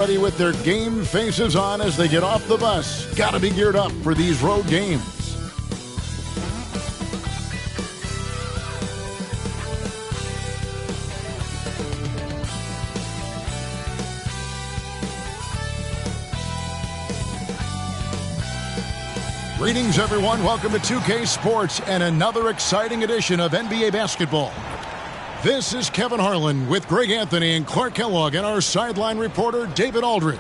Ready with their game faces on as they get off the bus. Got to be geared up for these road games. Greetings, everyone. Welcome to 2K Sports and another exciting edition of NBA basketball. This is Kevin Harlan with Greg Anthony and Clark Kellogg and our sideline reporter, David Aldridge.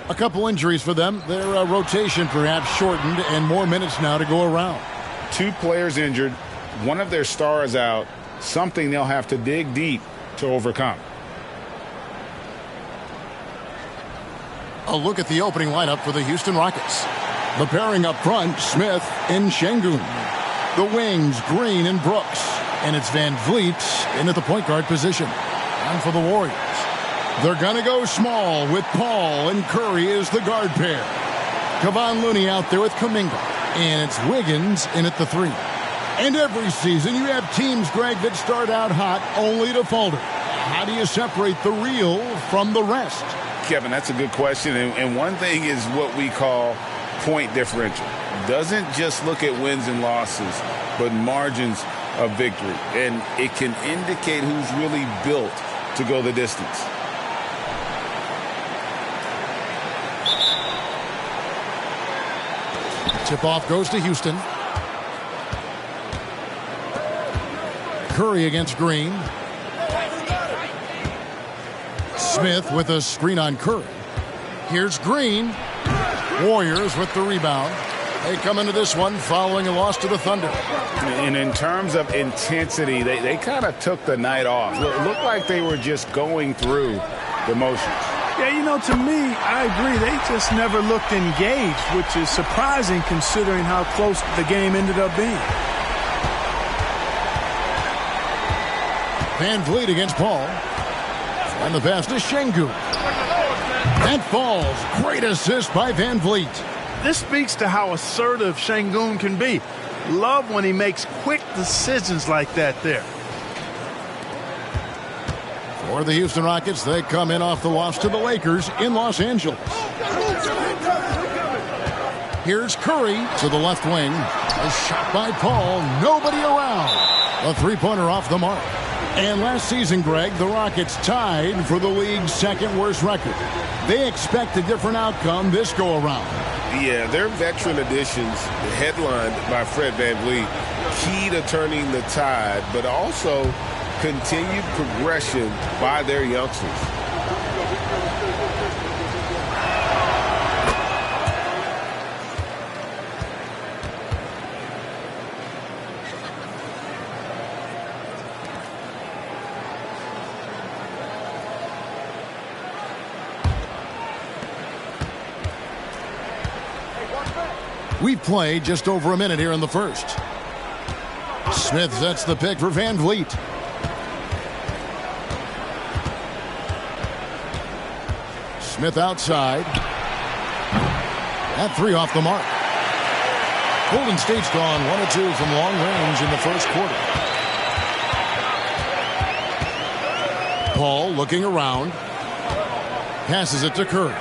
A couple injuries for them. Their rotation perhaps shortened and more minutes now to go around. Two players injured, one of their stars out, something they'll have to dig deep to overcome. A look at the opening lineup for the Houston Rockets. The pairing up front, Smith and Şengün. The wings, Green and Brooks. And it's Van Vliet in at the point guard position. And for the Warriors, they're going to go small with Paul and Curry as the guard pair. Kevon Looney out there with Kuminga. And it's Wiggins in at the 3. And every season you have teams, Greg, that start out hot only to falter. How do you separate the real from the rest? Kevin, that's a good question. And one thing is what we call point differential. Doesn't just look at wins and losses, but margins of victory, and it can indicate who's really built to go the distance. Tip-off goes to Houston. Curry against Green. Smith with a screen on Curry. Here's Green. Warriors with the rebound. They come into this one following a loss to the Thunder. And in terms of intensity, they kind of took the night off. It looked like they were just going through the motions. Yeah, you know, to me, I agree. They just never looked engaged, which is surprising considering how close the game ended up being. Van Vliet against Paul. And the pass to Şengün. That falls. Great assist by Van Vliet. This speaks to how assertive Şengün can be. Love when he makes quick decisions like that there. For the Houston Rockets, they come in off the loss to the Lakers in Los Angeles. Here's Curry to the left wing. A shot by Paul. Nobody around. A three-pointer off the mark. And last season, Greg, the Rockets tied for the league's second worst record. They expect a different outcome this go-around. Yeah, their veteran additions, headlined by Fred VanVleet, key to turning the tide, but also continued progression by their youngsters. We've played just over a minute here in the first. Smith sets the pick for Van Vliet. Smith outside. That three off the mark. Golden State's gone 1 of 2 from long range in the first quarter. Paul looking around. Passes it to Curry.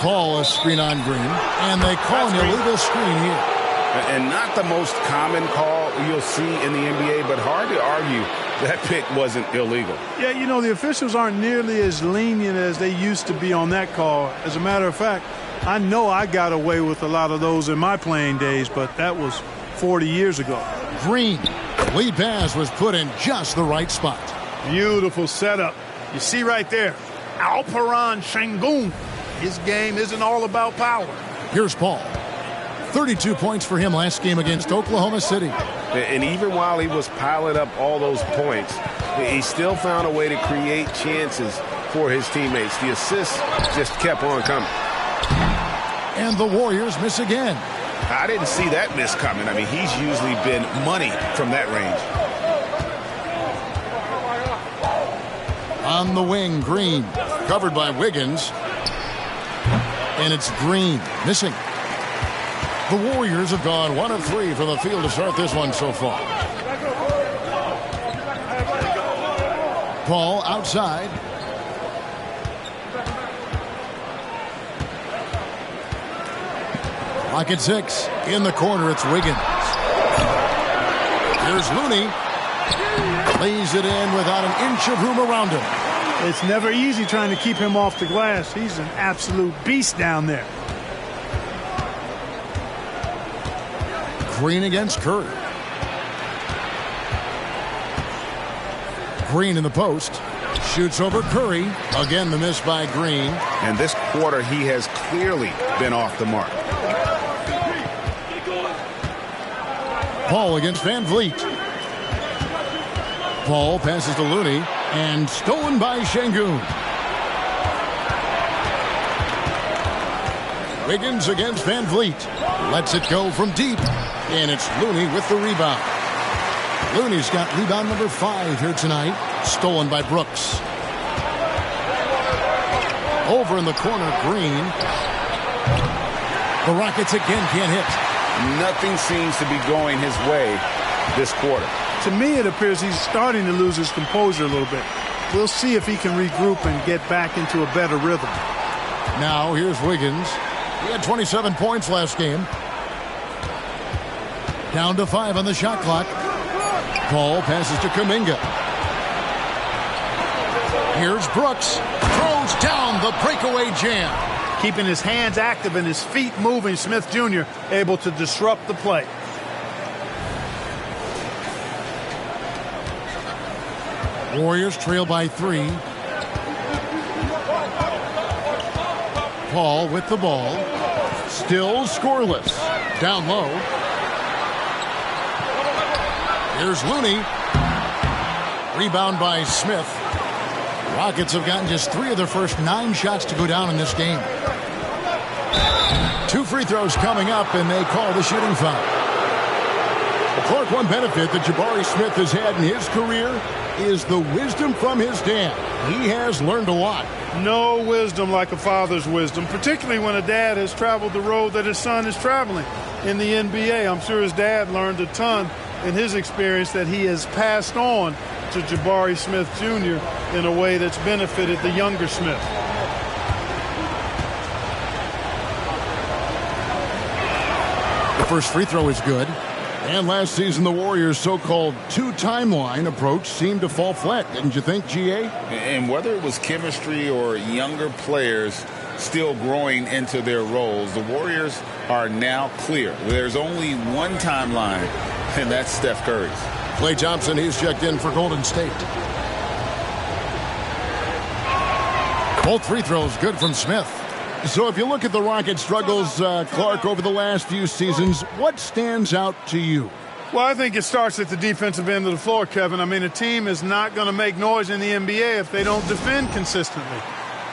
Call a screen on Green, and they call an illegal screen here. And not the most common call you'll see in the NBA, but hard to argue that pick wasn't illegal. Yeah, you know, the officials aren't nearly as lenient as they used to be on that call. As a matter of fact, I know I got away with a lot of those in my playing days, but that was 40 years ago. Green, lead pass was put in just the right spot. Beautiful setup. You see right there, Alperen Şengün. His game isn't all about power. Here's Paul. 32 points for him last game against Oklahoma City. And even while he was piling up all those points, he still found a way to create chances for his teammates. The assists just kept on coming. And the Warriors miss again. I didn't see that miss coming. I mean, he's usually been money from that range. On the wing, Green. Covered by Wiggins. And it's Green missing. The Warriors have gone 1 of 3 from the field to start this one so far. Paul outside. Rocket 6. In the corner, it's Wiggins. Here's Looney. Lays it in without an inch of room around him. It's never easy trying to keep him off the glass. He's an absolute beast down there. Green against Curry. Green in the post. Shoots over Curry. Again, the miss by Green. And this quarter, he has clearly been off the mark. Paul against Van Vliet. Paul passes to Looney. And stolen by Şengün. Wiggins against Van Vliet. Lets it go from deep. And it's Looney with the rebound. Looney's got rebound number 5 here tonight. Stolen by Brooks. Over in the corner, Green. The Rockets again can't hit. Nothing seems to be going his way this quarter. To me, it appears he's starting to lose his composure a little bit. We'll see if he can regroup and get back into a better rhythm. Now, here's Wiggins. He had 27 points last game. Down to 5 on the shot clock. Paul passes to Kuminga. Here's Brooks. Throws down the breakaway jam. Keeping his hands active and his feet moving, Smith Jr. able to disrupt the play. Warriors trail by 3. Paul with the ball. Still scoreless. Down low. Here's Looney. Rebound by Smith. Rockets have gotten just 3 of their first 9 shots to go down in this game. 2 free throws coming up, and they call the shooting foul. Clark, one benefit that Jabari Smith has had in his career is the wisdom from his dad. He has learned a lot. No wisdom like a father's wisdom, particularly when a dad has traveled the road that his son is traveling in the NBA. I'm sure his dad learned a ton in his experience that he has passed on to Jabari Smith Jr. in a way that's benefited the younger Smith. The first free throw is good. And last season, the Warriors' so-called 2-timeline approach seemed to fall flat, didn't you think, G.A.? And whether it was chemistry or younger players still growing into their roles, the Warriors are now clear. There's only one timeline, and that's Steph Curry's. Klay Thompson, he's checked in for Golden State. Both free throws good from Smith. So if you look at the Rockets' struggles, Clark, over the last few seasons, what stands out to you? Well, I think it starts at the defensive end of the floor, Kevin. I mean, a team is not going to make noise in the NBA if they don't defend consistently.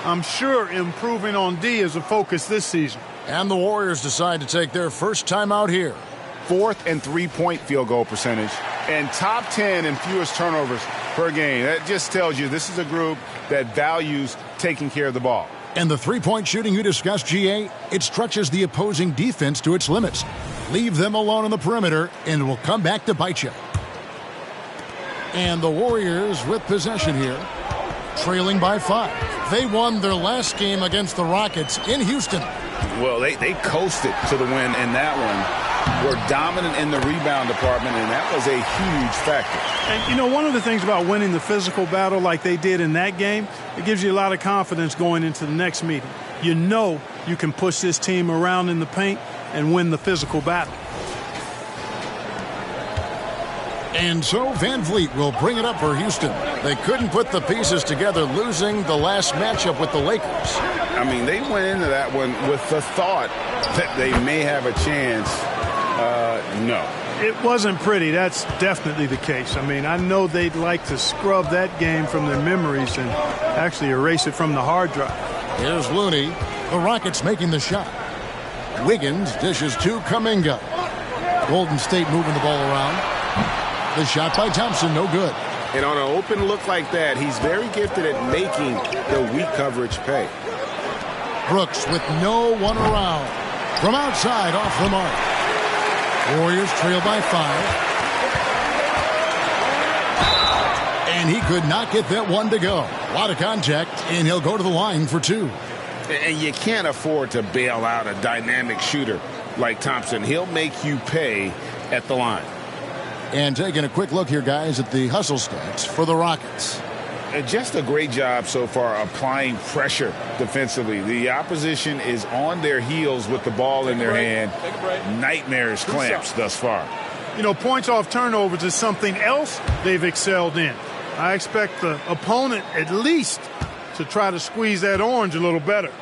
I'm sure improving on D is a focus this season. And the Warriors decide to take their first time out here. 4th and 3-point field goal percentage and top 10 in fewest turnovers per game. That just tells you this is a group that values taking care of the ball. And the 3-point shooting you discussed, G.A., it stretches the opposing defense to its limits. Leave them alone on the perimeter, and it will come back to bite you. And the Warriors with possession here, trailing by 5. They won their last game against the Rockets in Houston. Well, they coasted to the win in that one. Were dominant in the rebound department, and that was a huge factor. And, you know, one of the things about winning the physical battle like they did in that game, it gives you a lot of confidence going into the next meeting. You know you can push this team around in the paint and win the physical battle. And so Van Vliet will bring it up for Houston. They couldn't put the pieces together, losing the last matchup with the Lakers. I mean, they went into that one with the thought that they may have a chance. No. It wasn't pretty. That's definitely the case. I mean, I know they'd like to scrub that game from their memories and actually erase it from the hard drive. Here's Looney. The Rockets making the shot. Wiggins dishes to Kuminga. Golden State moving the ball around. The shot by Thompson, no good. And on an open look like that, he's very gifted at making the weak coverage pay. Brooks with no one around. From outside, off the mark. Warriors trail by 5. And he could not get that one to go. A lot of contact, and he'll go to the line for 2. And you can't afford to bail out a dynamic shooter like Thompson. He'll make you pay at the line. And taking a quick look here, guys, at the hustle stats for the Rockets. And just a great job so far applying pressure defensively. The opposition is on their heels with the ball in their hand. Nightmarish clamps thus far. You know, points off turnovers is something else they've excelled in. I expect the opponent at least to try to squeeze that orange a little better.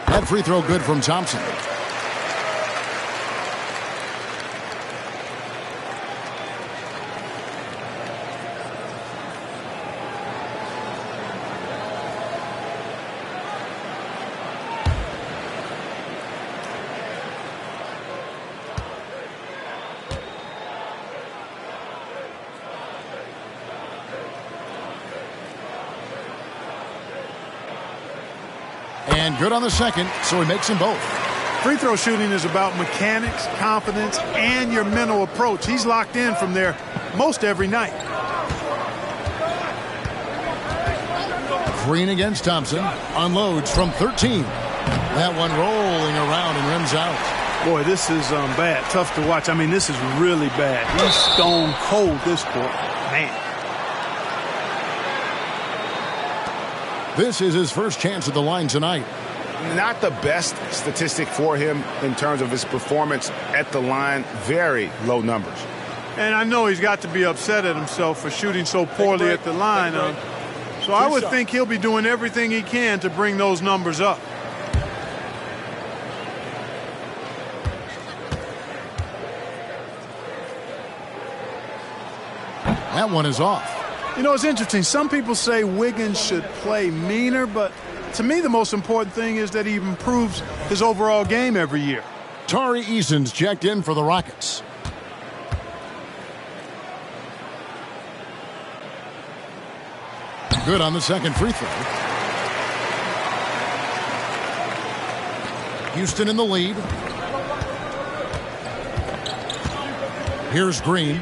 That free throw good from Thompson. And good on the second, so he makes them both. Free throw shooting is about mechanics, confidence, and your mental approach. He's locked in from there most every night. Green against Thompson. Unloads from 13. That one rolling around and rims out. Boy, this is bad. Tough to watch. I mean, this is really bad. He's stone cold this quarter. Man. This is his first chance at the line tonight. Not the best statistic for him in terms of his performance at the line. Very low numbers. And I know he's got to be upset at himself for shooting so poorly at the line. So I would think he'll be doing everything he can to bring those numbers up. That one is off. You know, it's interesting. Some people say Wiggins should play meaner, but to me the most important thing is that he improves his overall game every year. Tari Eason's checked in for the Rockets. Good on the second free throw. Houston in the lead. Here's Green.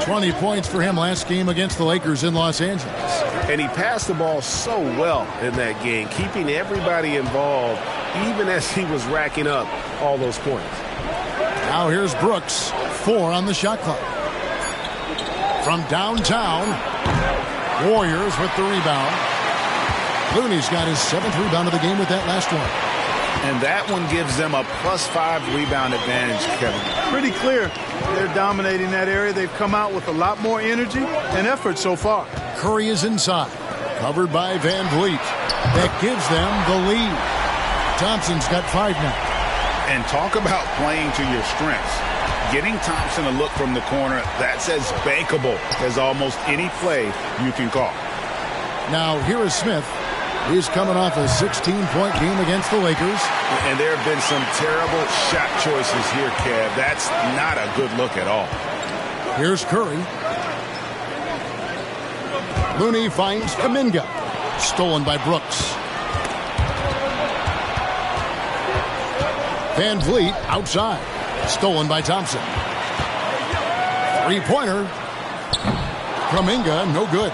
20 points for him last game against the Lakers in Los Angeles. And he passed the ball so well in that game, keeping everybody involved, even as he was racking up all those points. Now here's Brooks. 4 on the shot clock. From downtown, Warriors with the rebound. Looney's got his 7th rebound of the game with that last one. And that one gives them a +5 rebound advantage, Kevin. Pretty clear. They're dominating that area. They've come out with a lot more energy and effort so far. Curry is inside. Covered by Van Vliet. That gives them the lead. Thompson's got 5 now. And talk about playing to your strengths. Getting Thompson a look from the corner, that's as bankable as almost any play you can call. Now here is Smith. He's coming off a 16-point game against the Lakers. And there have been some terrible shot choices here, Kev. That's not a good look at all. Here's Curry. Looney finds Kuminga. Stolen by Brooks. Van Vliet outside. Stolen by Thompson. Three-pointer. Kuminga, no good.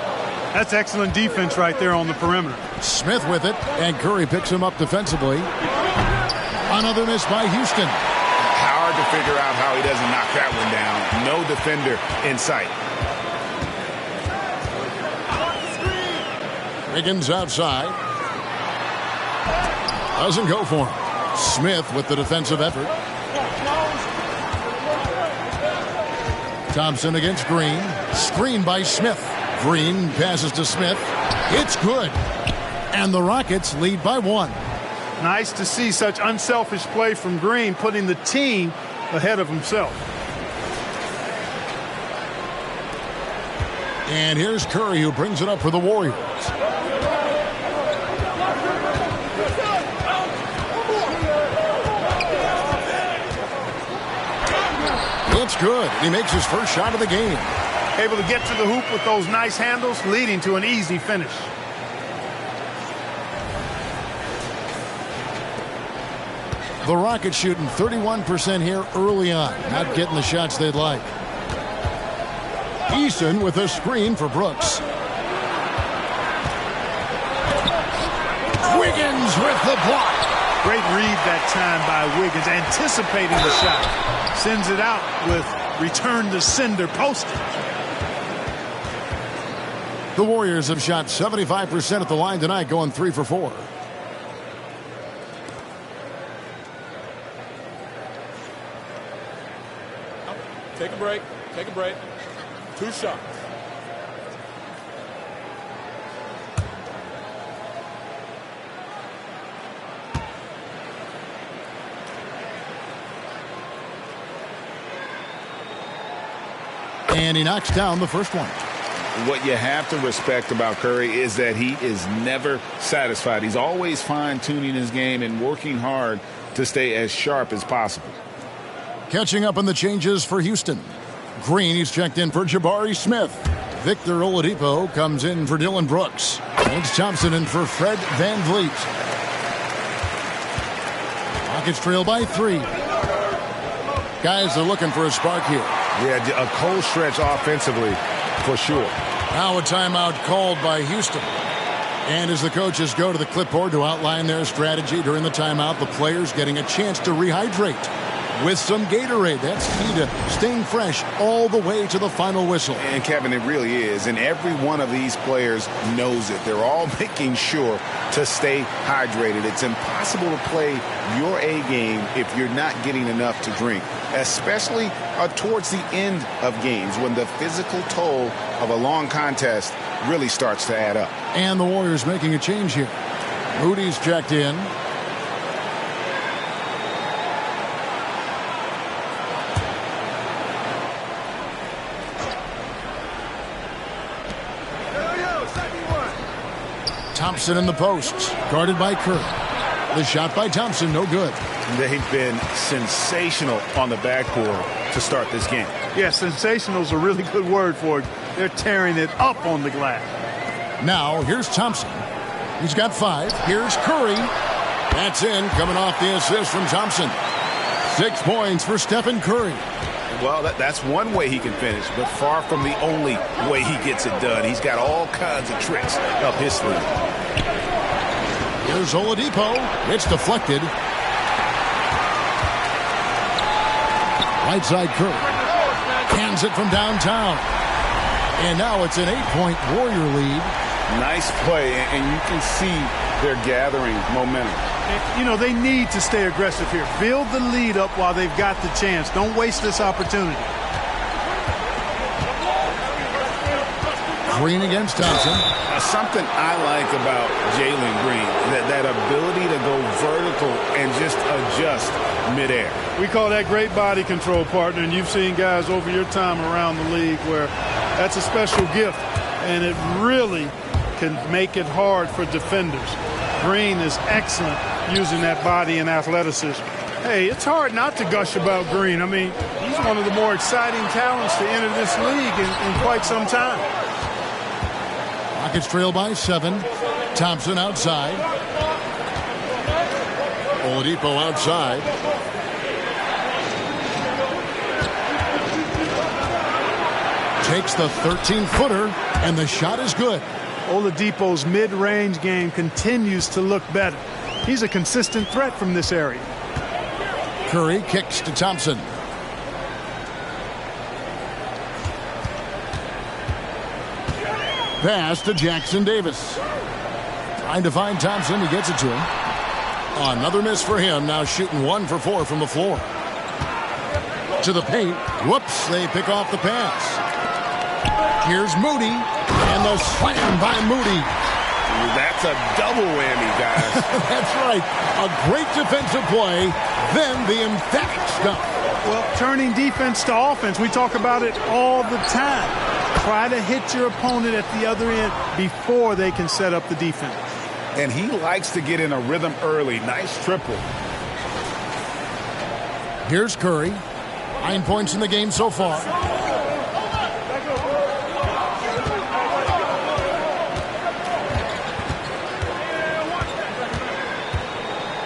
That's excellent defense right there on the perimeter. Smith with it, and Curry picks him up defensively. Another miss by Houston. Hard to figure out how he doesn't knock that one down. No defender in sight. Wiggins outside. Doesn't go for him. Smith with the defensive effort. Thompson against Green. Screen by Smith. Green passes to Smith. It's good. And the Rockets lead by 1. Nice to see such unselfish play from Green, putting the team ahead of himself. And here's Curry, who brings it up for the Warriors. It's good. He makes his first shot of the game. Able to get to the hoop with those nice handles, leading to an easy finish. The Rockets shooting 31% here early on. Not getting the shots they'd like. Eason with a screen for Brooks. Wiggins with the block. Great read that time by Wiggins, anticipating the shot. Sends it out with return to sender posted. The Warriors have shot 75% at the line tonight, going 3 for 4. Take a break. Take a break. 2 shots. And he knocks down the first one. What you have to respect about Curry is that he is never satisfied. He's always fine-tuning his game and working hard to stay as sharp as possible. Catching up on the changes for Houston. Green, he's checked in for Jabari Smith. Victor Oladipo comes in for Dylan Brooks. It's Thompson in for Fred VanVleet. Rockets trail by 3. Guys are looking for a spark here. Yeah, a cold stretch offensively for sure. Now a timeout called by Houston. And as the coaches go to the clipboard to outline their strategy during the timeout, the players getting a chance to rehydrate with some Gatorade. That's key to staying fresh all the way to the final whistle. And Kevin, it really is. And every one of these players knows it. They're all making sure to stay hydrated. It's impossible to play your A game if you're not getting enough to drink, especially towards the end of games when the physical toll of a long contest really starts to add up. And the Warriors making a change here. Moody's checked in. Thompson in the post, guarded by Kerr. The shot by Thompson, no good. They've been sensational on the backboard to start this game. Yeah, sensational is a really good word for it. They're tearing it up on the glass. Now, here's Thompson. He's got 5. Here's Curry. That's in, coming off the assist from Thompson. 6 points for Stephen Curry. Well, that's one way he can finish, but far from the only way he gets it done. He's got all kinds of tricks up his sleeve. Here's Oladipo. It's deflected. Right side Curry. Hands it from downtown. And now it's an 8-point Warrior lead. Nice play, and you can see they're gathering momentum. You know, they need to stay aggressive here. Build the lead up while they've got the chance. Don't waste this opportunity. Green against Thompson. Something I like about Jalen Green, that ability to go vertical and just adjust midair. We call that great body control, partner, and you've seen guys over your time around the league where that's a special gift, and it really can make it hard for defenders. Green is excellent using that body and athleticism. Hey, it's hard not to gush about Green. I mean, he's one of the more exciting talents to enter this league in quite some time. Rockets trail by 7. Thompson outside. Oladipo outside. Takes the 13-footer, and the shot is good. Oladipo's mid-range game continues to look better. He's a consistent threat from this area. Curry kicks to Thompson. Pass to Jackson Davis. Trying to find Thompson. He gets it to him. Another miss for him. Now shooting 1 for 4 from the floor. To the paint. Whoops. They pick off the pass. Here's Moody. And the slam by Moody. That's a double whammy, guys. That's right. A great defensive play. Then the emphatic stuff. Well, turning defense to offense. We talk about it all the time. Try to hit your opponent at the other end before they can set up the defense. And he likes to get in a rhythm early. Nice triple. Here's Curry. 9 points in the game so far.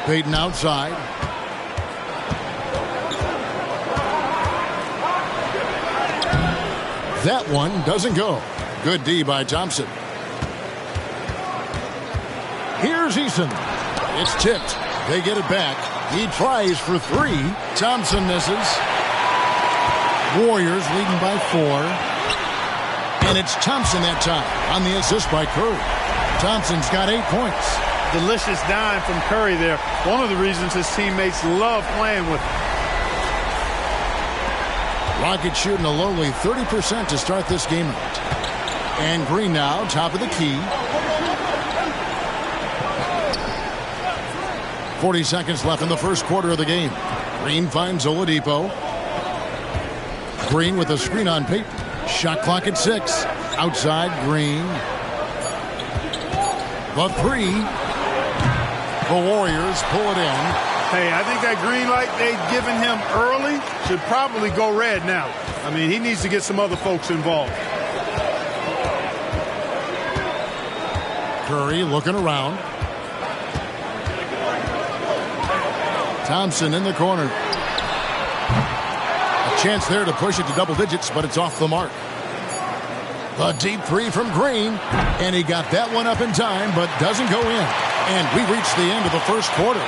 Payton outside. That one doesn't go. Good D by Thompson. Here's Eason. It's tipped. They get it back. He tries for three. Thompson misses. Warriors leading by 4. And it's Thompson that time on the assist by Curry. Thompson's got 8 points. Delicious dime from Curry there. One of the reasons his teammates love playing with him. Rockets shooting a lowly 30% to start this game out. And Green now, top of the key. 40 seconds left in the first quarter of the game. Green finds Oladipo. Green with a screen on Payton. Shot clock at 6. Outside, Green. The 3. The Warriors pull it in. Hey, I think that green light they've given him early should probably go red now. I mean, he needs to get some other folks involved. Curry looking around. Thompson in the corner. A chance there to push it to double digits, but it's off the mark. The deep 3 from Green, and he got that one up in time, but doesn't go in. And we reach the end of the first quarter.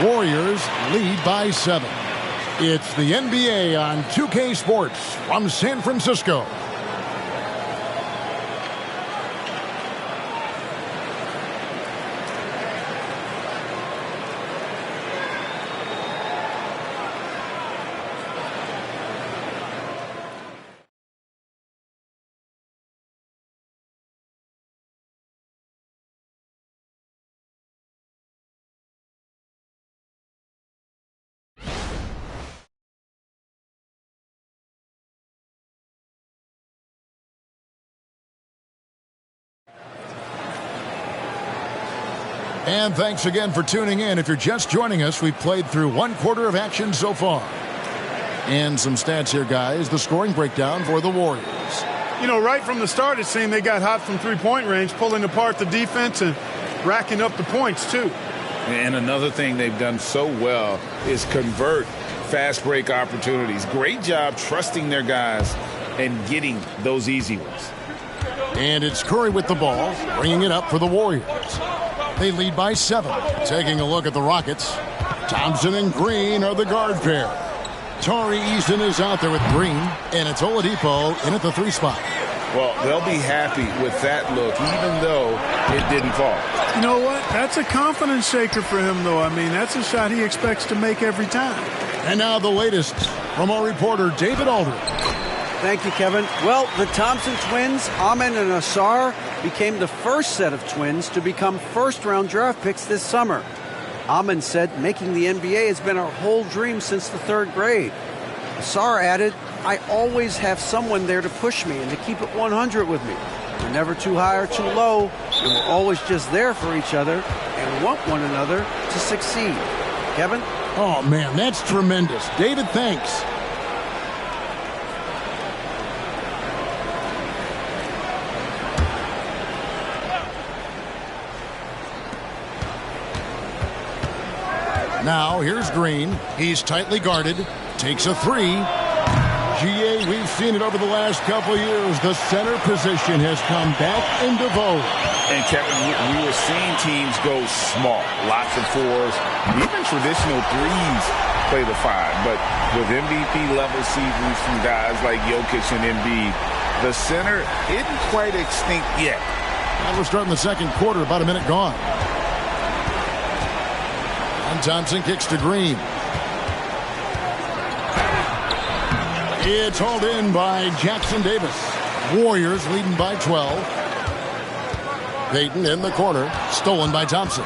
Warriors lead by 7. It's the NBA on 2K Sports from San Francisco. And thanks again for tuning in. If you're just joining us, we've played through 1 quarter of action so far. And some stats here, guys. The scoring breakdown for the Warriors. You know, right from the start, it seemed they got hot from three-point range, pulling apart the defense and racking up the points, too. And another thing they've done so well is convert fast break opportunities. Great job trusting their guys and getting those easy ones. And it's Curry with the ball, bringing it up for the Warriors. They lead by 7. Taking a look at the Rockets. Thompson and Green are the guard pair. Tari Eason is out there with Green, and it's Oladipo in at the 3 spot. Well, they'll be happy with that look, even though it didn't fall. You know what? That's a confidence shaker for him, though. I mean, that's a shot he expects to make every time. And now the latest from our reporter, David Aldridge. Thank you, Kevin. Well, the Thompson twins, Amen and Ausar, became the first set of twins to become first-round draft picks this summer. Amen said making the NBA has been our whole dream since the 3rd grade. Ausar added, I always have someone there to push me and to keep it 100 with me. We're never too high or too low, and we're always just there for each other and want one another to succeed. Kevin? Oh, man, that's tremendous. David, thanks. Now, here's Green. He's tightly guarded. Takes a 3. GA, we've seen it over the last couple of years. The center position has come back into vogue. And, Kevin, we were seeing teams go small. Lots of 4s. Even traditional 3s play the 5. But with MVP-level seasons from guys like Jokic and Embiid, the center isn't quite extinct yet. And we're starting the second quarter, about a minute gone. And Thompson kicks to Green. It's hauled in by Jackson Davis. Warriors leading by 12. Payton in the corner. Stolen by Thompson.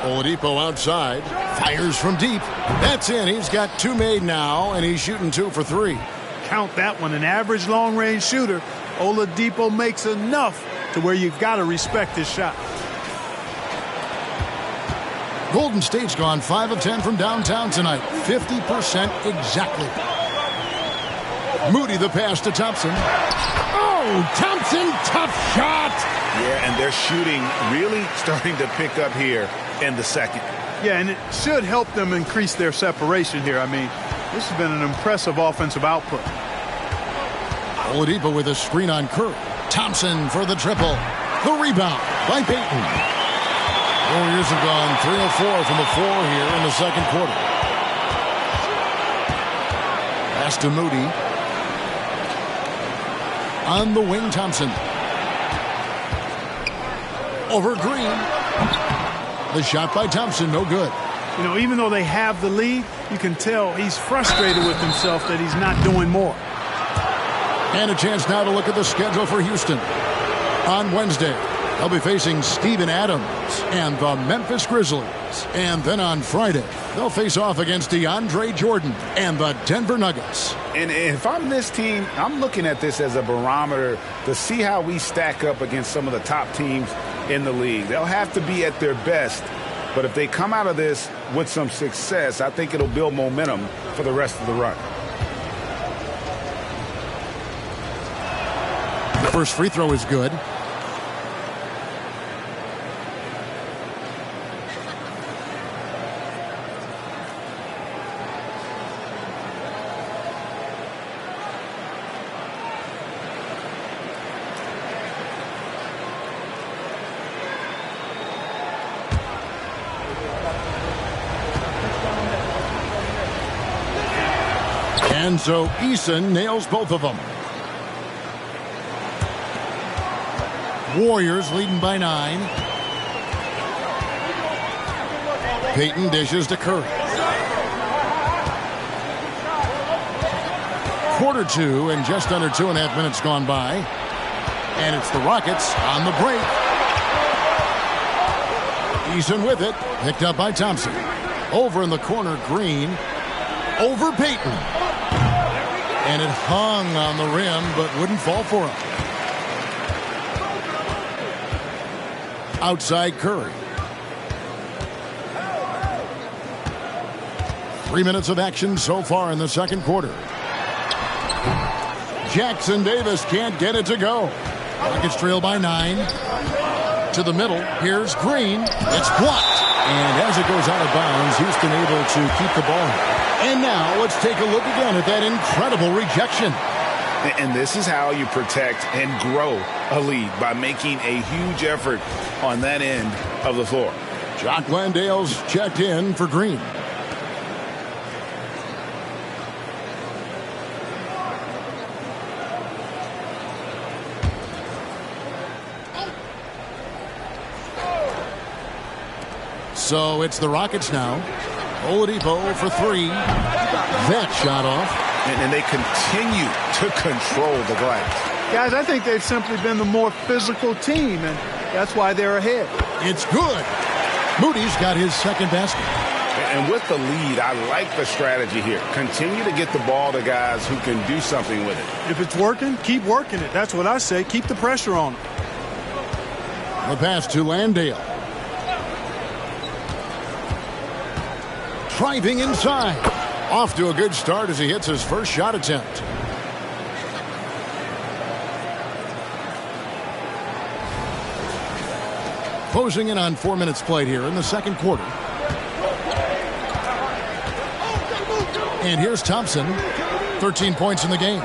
Oladipo outside. Fires from deep. That's in. He's got 2 made now, and he's shooting 2 for 3. Count that one. An average long-range shooter. Oladipo makes enough to where you've got to respect his shot. Golden State's gone 5 of 10 from downtown tonight. 50% exactly. Moody the pass to Thompson. Oh, Thompson, tough shot. Yeah, and they're shooting really starting to pick up here in the second. Yeah, and it should help them increase their separation here. I mean, This has been an impressive offensive output. Oladipo with a screen on Curry. Thompson for the triple. The rebound by Payton. Warriors have gone 3 of 4 from the floor here in the second quarter. Pass to Moody. On the wing, Thompson. Over Green. The shot by Thompson, no good. You know, even though they have the lead, you can tell he's frustrated with himself that he's not doing more. And a chance now to look at the schedule for Houston. On Wednesday, they'll be facing Steven Adams and the Memphis Grizzlies. And then on Friday, they'll face off against DeAndre Jordan and the Denver Nuggets. And if I'm this team, I'm looking at this as a barometer to see how we stack up against some of the top teams in the league. They'll have to be at their best. But if they come out of this with some success, I think it'll build momentum for the rest of the run. The first free throw is good. And so Eason nails both of them. Warriors leading by 9. Payton dishes to Curry. Quarter 2 and just under 2.5 minutes gone by. And it's the Rockets on the break. Eason with it. Picked up by Thompson. Over in the corner, Green. Over Payton. And it hung on the rim, but wouldn't fall for him. Outside Curry. 3 minutes of action so far in the second quarter. Jackson Davis can't get it to go. Rockets trail by 9. To the middle. Here's Green. It's blocked. And as it goes out of bounds, Houston able to keep the ball. And now let's take a look again at that incredible rejection. And this is how you protect and grow a lead, by making a huge effort on that end of the floor. Jock Landale's checked in for Green. So it's the Rockets now. Oladipo for 3. That shot off. And they continue to control the glass. Guys, I think they've simply been the more physical team, and that's why they're ahead. It's good. Moody's got his second basket. And with the lead, I like the strategy here. Continue to get the ball to guys who can do something with it. If it's working, keep working it. That's what I say. Keep the pressure on them. The pass to Landale. Driving inside. Off to a good start as he hits his first shot attempt. Closing in on 4 minutes played here in the second quarter. And here's Thompson. 13 points in the game.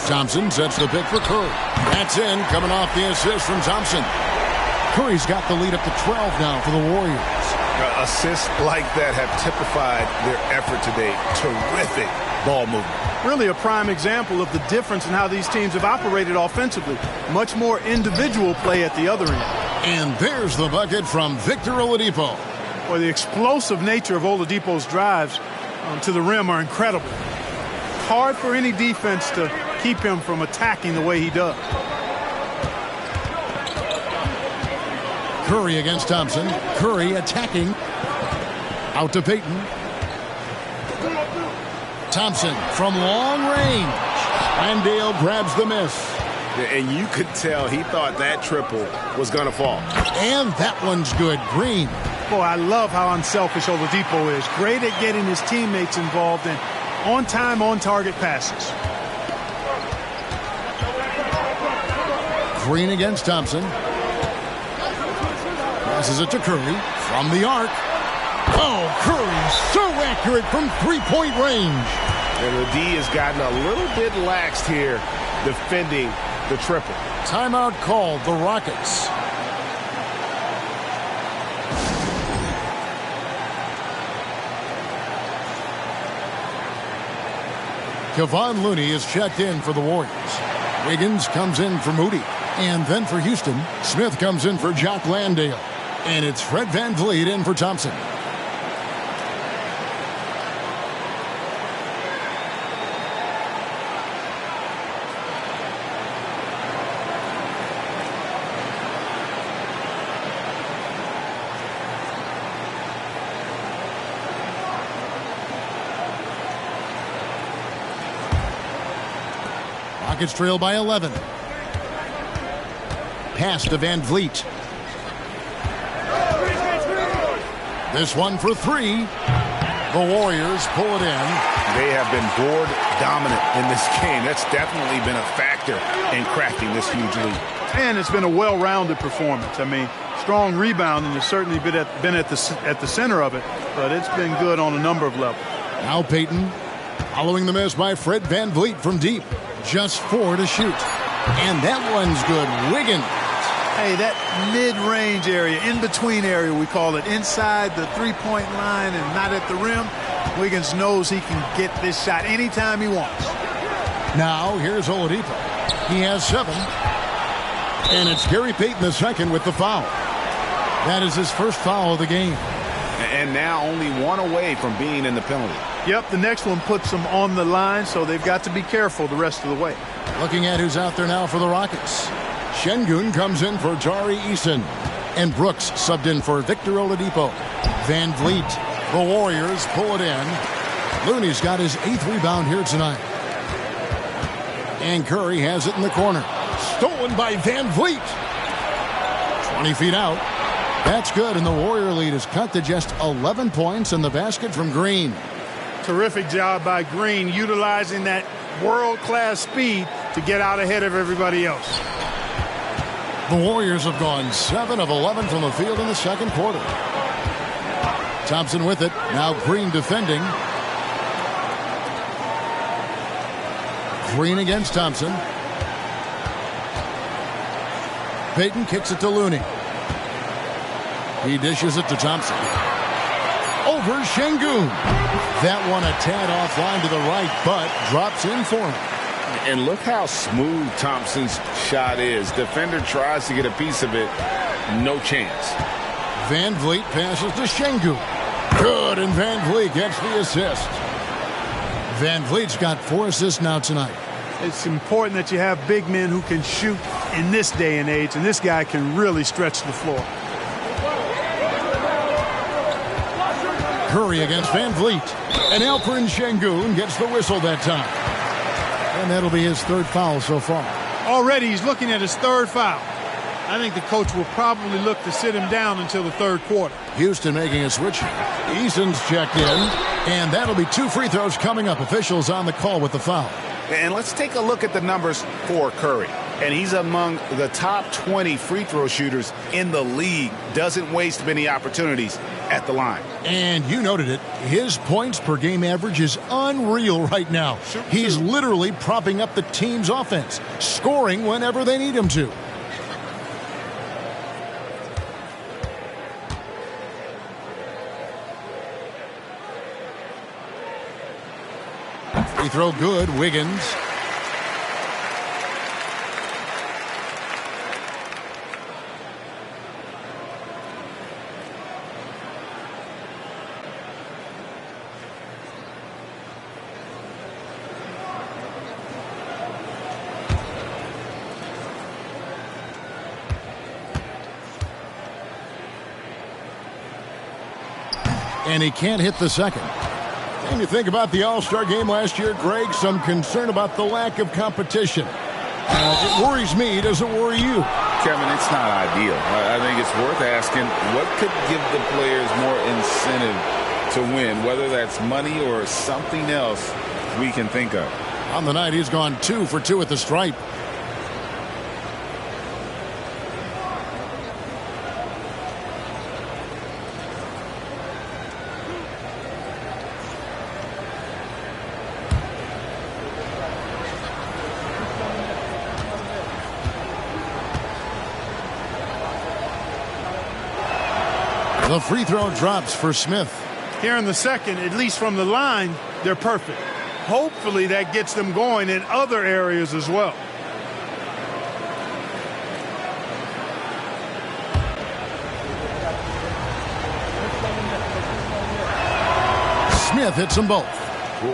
Thompson sets the pick for Curry. That's in, coming off the assist from Thompson. Curry's got the lead up to 12 now for the Warriors. Assists like that have typified their effort today. Terrific ball movement. Really a prime example of the difference in how these teams have operated offensively. Much more individual play at the other end. And there's the bucket from Victor Oladipo. Well, the explosive nature of Oladipo's drives to the rim are incredible. Hard for any defense to keep him from attacking the way he does. Curry against Thompson. Curry attacking. Out to Payton. Thompson from long range. Landale grabs the miss. And you could tell he thought that triple was going to fall. And that one's good. Green. Boy, I love how unselfish Oladipo is. Great at getting his teammates involved in on-time, on-target passes. Green against Thompson. Passes it to Curry from the arc. Oh, Curry, so accurate from three-point range. And the D has gotten a little bit laxed here defending the triple. Timeout called, the Rockets. Kevon Looney is checked in for the Warriors. Wiggins comes in for Moody. And then for Houston, Smith comes in for Jock Landale. And it's Fred VanVleet in for Thompson. Rockets trail by 11. Pass to VanVleet. This one for three. The Warriors pull it in. They have been board dominant in this game. That's definitely been a factor in crafting this huge lead. And it's been a well-rounded performance. I mean, strong rebounding has certainly been at the center of it, but it's been good on a number of levels. Now Payton, following the miss by Fred VanVleet from deep. Just 4 to shoot. And that one's good. Wiggins. Hey, that mid-range area, in-between area, we call it, inside the three-point line and not at the rim, Wiggins knows he can get this shot anytime he wants. Now, here's Oladipo. He has 7. And it's Gary Payton II with the foul. That is his first foul of the game. And now only 1 away from being in the penalty. Yep, the next one puts them on the line, so they've got to be careful the rest of the way. Looking at who's out there now for the Rockets. Şengün comes in for Tari Eason. And Brooks subbed in for Victor Oladipo. VanVleet. The Warriors pull it in. Looney's got his 8th rebound here tonight. And Curry has it in the corner. Stolen by VanVleet. 20 feet out. That's good, and the Warrior lead is cut to just 11 points in the basket from Green. Terrific job by Green, utilizing that world-class speed to get out ahead of everybody else. The Warriors have gone 7 of 11 from the field in the second quarter. Thompson with it. Now Green defending. Green against Thompson. Payton kicks it to Looney. He dishes it to Thompson. Over Şengün. That one a tad offline to the right, but drops in for him. And look how smooth Thompson's shot is. Defender tries to get a piece of it. No chance. VanVleet passes to Şengün. Good, and VanVleet gets the assist. VanVleet's got 4 assists now tonight. It's important that you have big men who can shoot in this day and age, and this guy can really stretch the floor. Curry against VanVleet. And Alperen Şengün gets the whistle that time. And that'll be his 3rd foul so far. Already he's looking at his 3rd foul. I think the coach will probably look to sit him down until the 3rd quarter. Houston making a switch. Eason's checked in. And that'll be 2 free throws coming up. Officials on the call with the foul. And let's take a look at the numbers for Curry. And he's among the top 20 free throw shooters in the league. Doesn't waste many opportunities at the line. And you noted it. His points per game average is unreal right now. He's literally propping up the team's offense, scoring whenever they need him to. Free throw good. Wiggins. And he can't hit the second. And you think about the All-Star game last year, Greg, some concern about the lack of competition. It worries me. Does it worry you? Kevin, it's not ideal. I think it's worth asking what could give the players more incentive to win, whether that's money or something else we can think of. On the night, he's gone 2 for 2 at the stripe. The free throw drops for Smith. Here in the second, at least from the line, they're perfect. Hopefully that gets them going in other areas as well. Smith hits them both.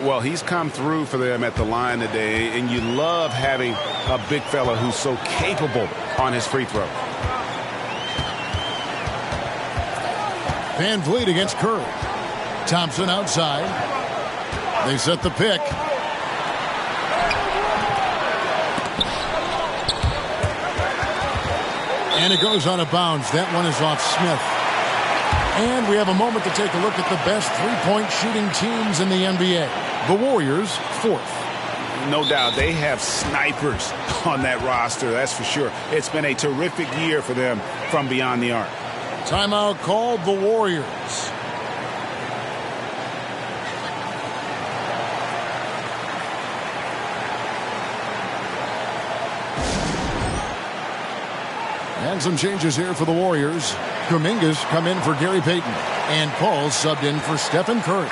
Well, he's come through for them at the line today, and you love having a big fella who's so capable on his free throw. Van Vliet against Curry. Thompson outside. They set the pick. And it goes out of bounds. That one is off Smith. And we have a moment to take a look at the best three-point shooting teams in the NBA. The Warriors, fourth. No doubt, they have snipers on that roster, that's for sure. It's been a terrific year for them from beyond the arc. Timeout called the Warriors. And some changes here for the Warriors. Kuminga's come in for Gary Payton. And Paul subbed in for Stephen Curry.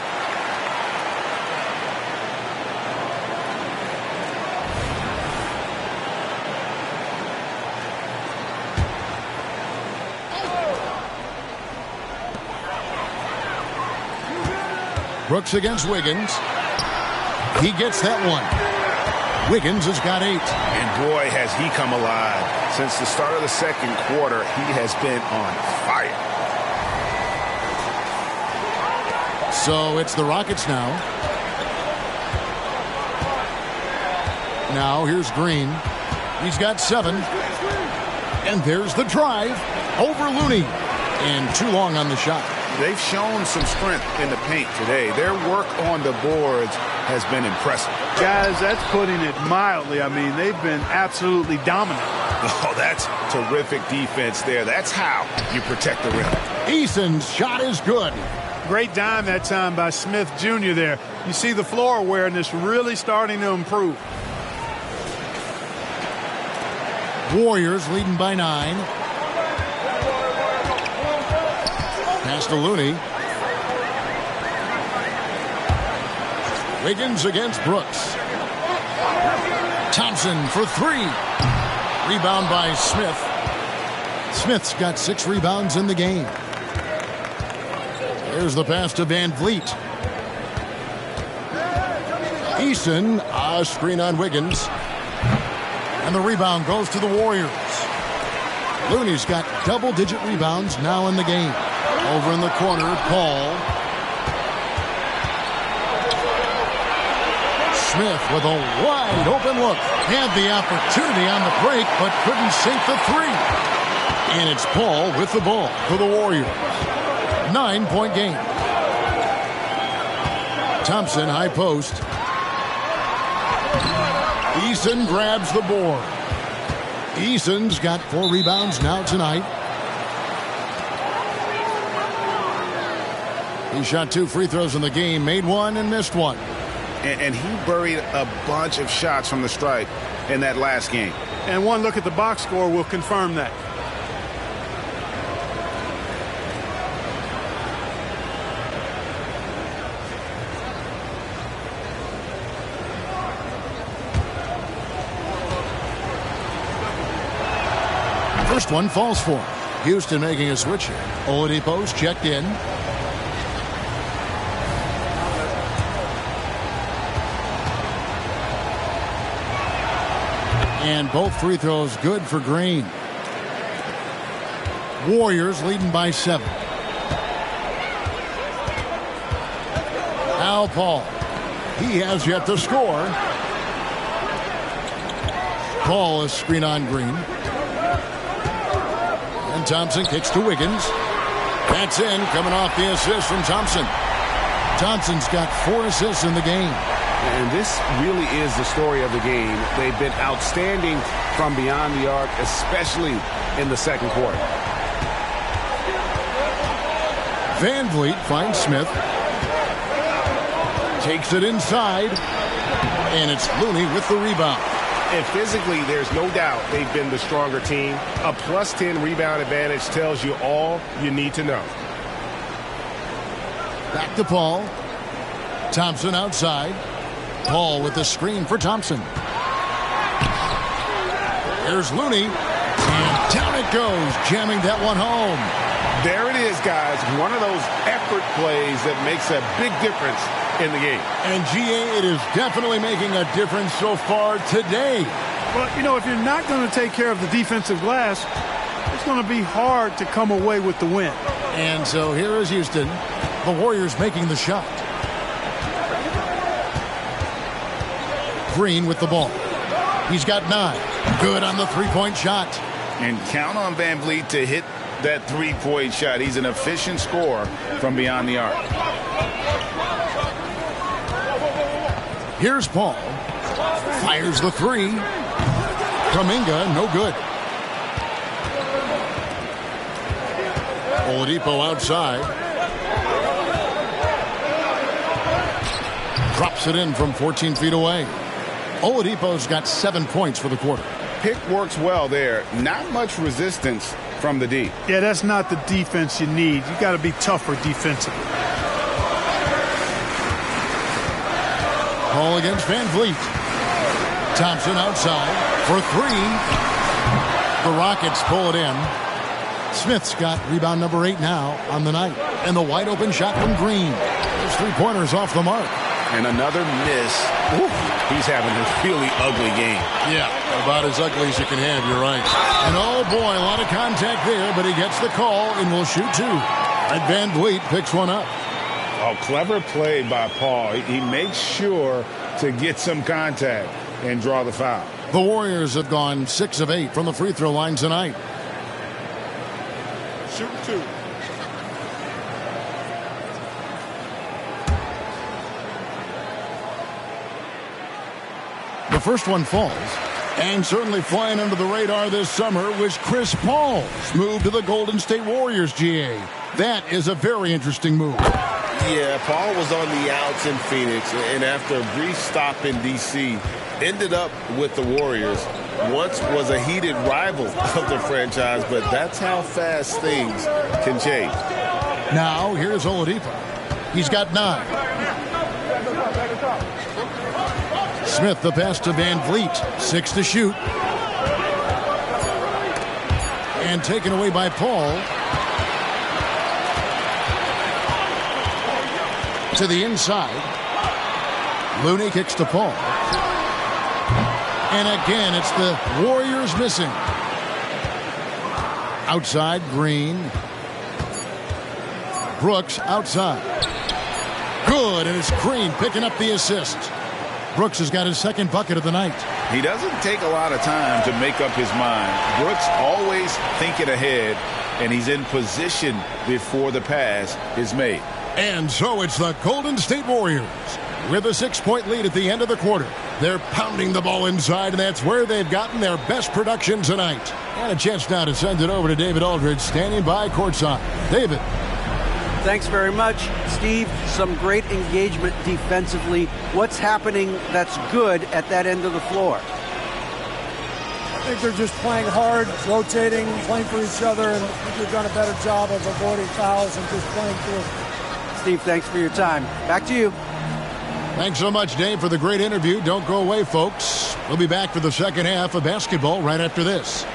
Brooks against Wiggins. He gets that one. Wiggins has got 8. And boy, has he come alive. Since the start of the second quarter, he has been on fire. So it's the Rockets now. Now here's Green. He's got 7. And there's the drive over Looney. And too long on the shot. They've shown some strength in the paint today. Their work on the boards has been impressive. Guys, that's putting it mildly. I mean, they've been absolutely dominant. Oh, that's terrific defense there. That's how you protect the rim. Eason's shot is good. Great dime that time by Smith Jr. there. You see the floor awareness really starting to improve. Warriors leading by 9. Pass to Looney. Wiggins against Brooks. Thompson for 3. Rebound by Smith. Smith's got 6 rebounds in the game. There's the pass to Van Vliet. Eason, a screen on Wiggins. And the rebound goes to the Warriors. Looney's got double-digit rebounds now in the game. Over in the corner, Paul. Smith with a wide open look. Had the opportunity on the break, but couldn't sink the 3. And it's Paul with the ball for the Warriors. 9-point game. Thompson, high post. Eason grabs the board. Eason's got 4 rebounds now tonight. He shot 2 free throws in the game, made 1 and missed 1. And he buried a bunch of shots from the stripe in that last game. And one look at the box score will confirm that. First one falls for him. Houston making a switch here. Oladipo's checked in. And both free throws good for Green. Warriors leading by 7. Al Paul. He has yet to score. Paul is screen on Green. And Thompson kicks to Wiggins. That's in, coming off the assist from Thompson. Thompson's got 4 assists in the game. And this really is the story of the game. They've been outstanding from beyond the arc, especially in the second quarter. Van Vliet finds Smith. Takes it inside. And it's Looney with the rebound. And physically, there's no doubt they've been the stronger team. A +10 rebound advantage tells you all you need to know. Back to Paul. Thompson outside. Paul with the screen for Thompson. Here's Looney. And down it goes, jamming that one home. There it is, guys. One of those effort plays that makes a big difference in the game. And GA, it is definitely making a difference so far today. Well, you know, if you're not going to take care of the defensive glass, it's going to be hard to come away with the win. And so here is Houston. The Warriors making the shot. Green with the ball. He's got 9. Good on the three-point shot. And count on Van Vliet to hit that three-point shot. He's an efficient scorer from beyond the arc. Here's Paul. Fires the three. Kuminga, no good. Oladipo outside. Drops it in from 14 feet away. Oladipo's got 7 points for the quarter. Pick works well there. Not much resistance from the D. Yeah, that's not the defense you need. You got to be tougher defensively. Paul against Van Vliet. Thompson outside for 3. The Rockets pull it in. Smith's got rebound number 8 now on the night. And the wide open shot from Green. Those 3-pointers off the mark. And another miss. Ooh, he's having a really ugly game. Yeah, about as ugly as you can have, you're right. And oh boy, a lot of contact there, but he gets the call and will shoot 2. And Van Vliet picks one up. Oh, clever play by Paul. He makes sure to get some contact and draw the foul. The Warriors have gone 6 of 8 from the free throw line tonight. Shoot 2. The first one falls. And certainly flying under the radar this summer was Chris Paul's move to the Golden State Warriors, GA. That is a very interesting move. Yeah, Paul was on the outs in Phoenix, and after a brief stop in D.C., ended up with the Warriors. Once was a heated rival of the franchise, but that's how fast things can change. Now, here's Oladipo. He's got 9. Smith the pass to Van Vliet. 6 to shoot. And taken away by Paul. To the inside. Looney kicks to Paul. And again, it's the Warriors missing. Outside, Green. Brooks outside. Good, and it's Green picking up the assist. Brooks has got his second bucket of the night. He doesn't take a lot of time to make up his mind. Brooks always thinking ahead, and he's in position before the pass is made. And so it's the Golden State Warriors with a 6-point lead at the end of the quarter. They're pounding the ball inside, and that's where they've gotten their best production tonight. And a chance now to send it over to David Aldridge, standing by courtside. David. Thanks very much, Steve. Some great engagement defensively. What's happening that's good at that end of the floor? I think they're just playing hard, rotating, playing for each other, and I think they've done a better job of avoiding fouls and just playing through. Steve, thanks for your time. Back to you. Thanks so much, Dave, for the great interview. Don't go away, folks. We'll be back for the second half of basketball right after this.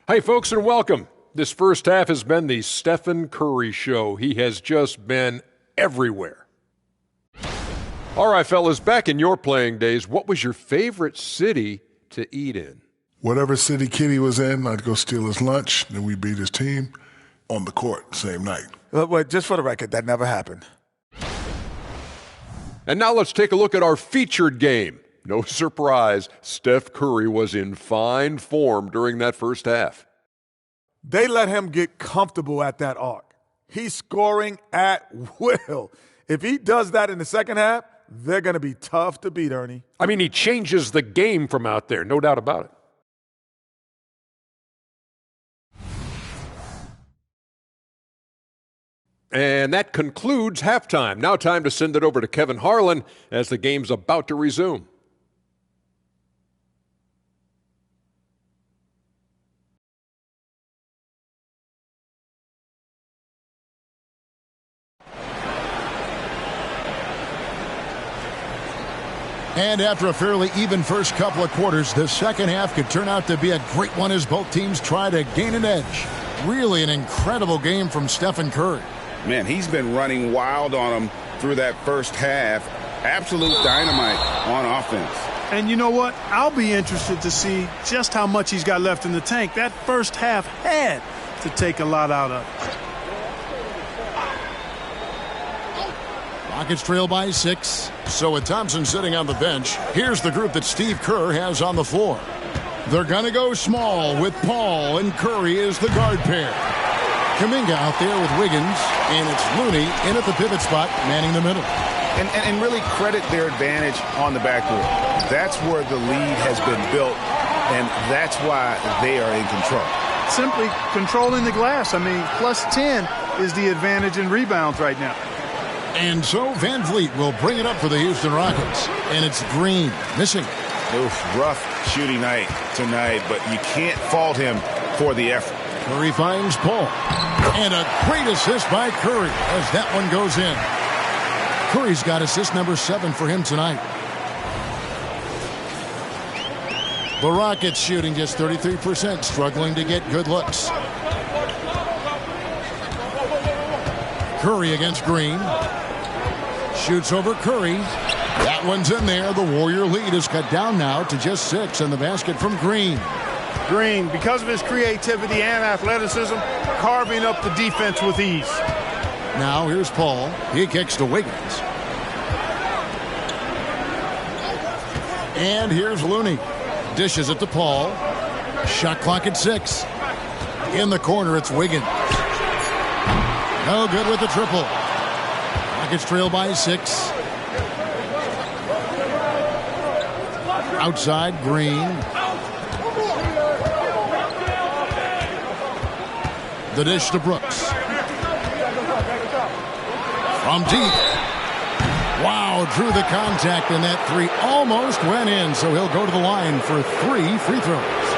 Hey, folks, and welcome. This first half has been the Stephen Curry show. He has just been everywhere. All right, fellas, back in your playing days, what was your favorite city to eat in? Whatever city Kitty was in, I'd go steal his lunch, then we beat his team on the court same night. Wait, just for the record, that never happened. And now let's take a look at our featured game. No surprise, Steph Curry was in fine form during that first half. They let him get comfortable at that arc. He's scoring at will. If he does that in the second half, they're going to be tough to beat, Ernie. I mean, he changes the game from out there, no doubt about it. And that concludes halftime. Now time to send it over to Kevin Harlan as the game's about to resume. And after a fairly even first couple of quarters, the second half could turn out to be a great one as both teams try to gain an edge. Really an incredible game from Stephen Curry. Man, he's been running wild on them through that first half. Absolute dynamite on offense. And you know what? I'll be interested to see just how much he's got left in the tank. That first half had to take a lot out of it. Rockets trail by 6. So with Thompson sitting on the bench, here's the group that Steve Kerr has on the floor. They're going to go small with Paul and Curry as the guard pair. Kuminga out there with Wiggins, and it's Looney in at the pivot spot, manning the middle. And really credit their advantage on the backboard. That's where the lead has been built, and that's why they are in control. Simply controlling the glass. I mean, plus 10 is the advantage in rebounds right now. And so Van Vliet will bring it up for the Houston Rockets. And it's Green missing. Oof, rough shooting night tonight, but you can't fault him for the effort. Curry finds Paul. And a great assist by Curry as that one goes in. Curry's got assist number 7 for him tonight. The Rockets shooting just 33%, struggling to get good looks. Curry against Green. Shoots over Curry. That one's in there. The Warrior lead is cut down now to just 6, and the basket from Green. Green, because of his creativity and athleticism, carving up the defense with ease. Now here's Paul. He kicks to Wiggins. And here's Looney. Dishes it to Paul. Shot clock at 6. In the corner, it's Wiggins. No good with the triple. Rockets trail by 6. Outside, Green. The dish to Brooks. From deep. Wow, drew the contact, and that 3 almost went in, so he'll go to the line for 3 free throws.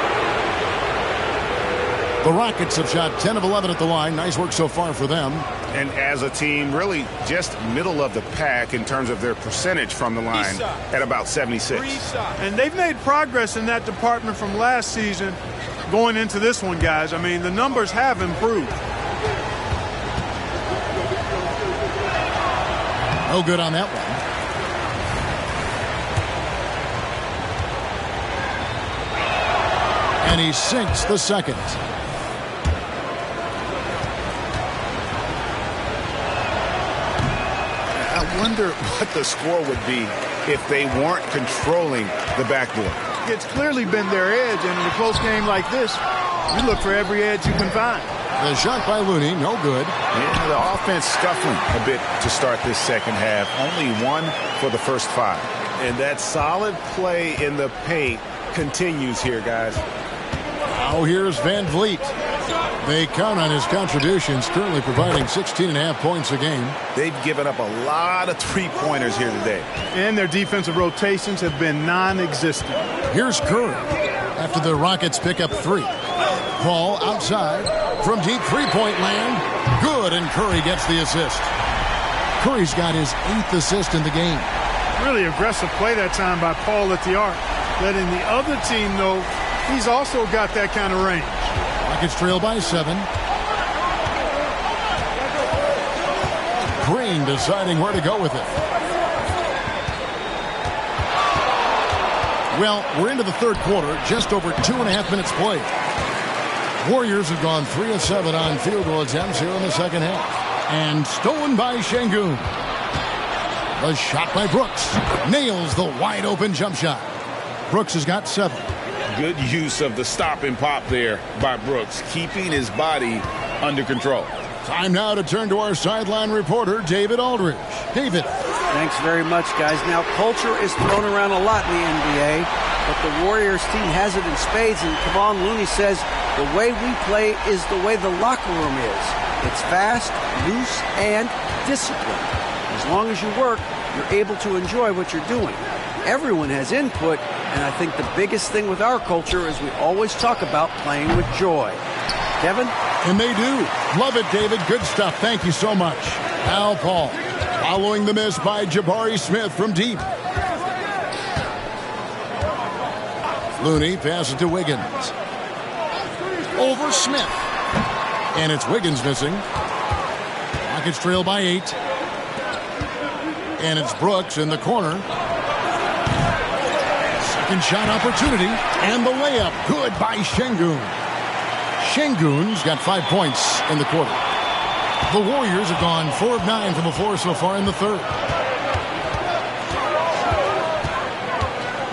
The Rockets have shot 10 of 11 at the line. Nice work so far for them. And as a team, really just middle of the pack in terms of their percentage from the line at about 76. And they've made progress in that department from last season going into this one, guys. I mean, the numbers have improved. No good on that one. And he sinks the second. I wonder what the score would be if they weren't controlling the backboard. It's clearly been their edge, and in a close game like this, you look for every edge you can find. The shot by Looney, no good. Yeah, the offense scuffling a bit to start this second half. Only 1 for the first 5. And that solid play in the paint continues here, guys. Now here's Van Vliet. They count on his contributions, currently providing 16.5 points a game. They've given up a lot of three-pointers here today. And their defensive rotations have been non-existent. Here's Curry after the Rockets pick up 3. Paul outside from deep three-point land. Good, and Curry gets the assist. Curry's got his 8th assist in the game. Really aggressive play that time by Paul at the arc, letting the other team know he's also got that kind of range. Rockets trail by 7. Green deciding where to go with it. Well, we're into the third quarter, just over 2.5 minutes played. Warriors have gone 3 of 7 on field goal attempts here in the second half. And stolen by Şengün. The shot by Brooks. Nails the wide open jump shot. Brooks has got 7. Good use of the stop and pop there by Brooks, keeping his body under control. Time now to turn to our sideline reporter, David Aldridge. David. Thanks very much, guys. Now, culture is thrown around a lot in the NBA, but the Warriors team has it in spades, and Kevon Looney says the way we play is the way the locker room is. It's fast, loose, and disciplined. As long as you work, you're able to enjoy what you're doing. Everyone has input, and I think the biggest thing with our culture is we always talk about playing with joy. Kevin? And they do. Love it, David. Good stuff. Thank you so much. Al Paul. Following the miss by Jabari Smith from deep. Looney passes to Wiggins. Over Smith. And it's Wiggins missing. Rockets trail by 8. And it's Brooks in the corner. Second shot opportunity. And the layup. Good by Şengün. Şengün's got 5 points in the quarter. The Warriors have gone 4 of 9 from the floor so far in the third.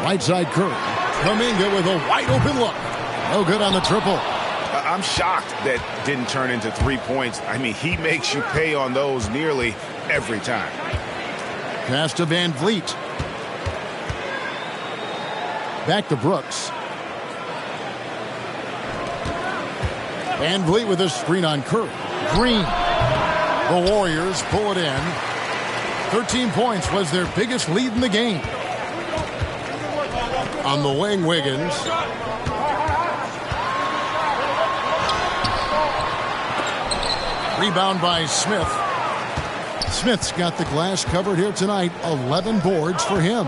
Right side Curry. Kuminga with a wide open look. No good on the triple. I'm shocked that didn't turn into 3 points. I mean, he makes you pay on those nearly every time. Pass to Van Vliet. Back to Brooks. Van Vliet with a screen on Curry. Green. The Warriors pull it in. 13 points was their biggest lead in the game. On the wing, Wiggins. Rebound by Smith. Smith's got the glass covered here tonight. 11 boards for him.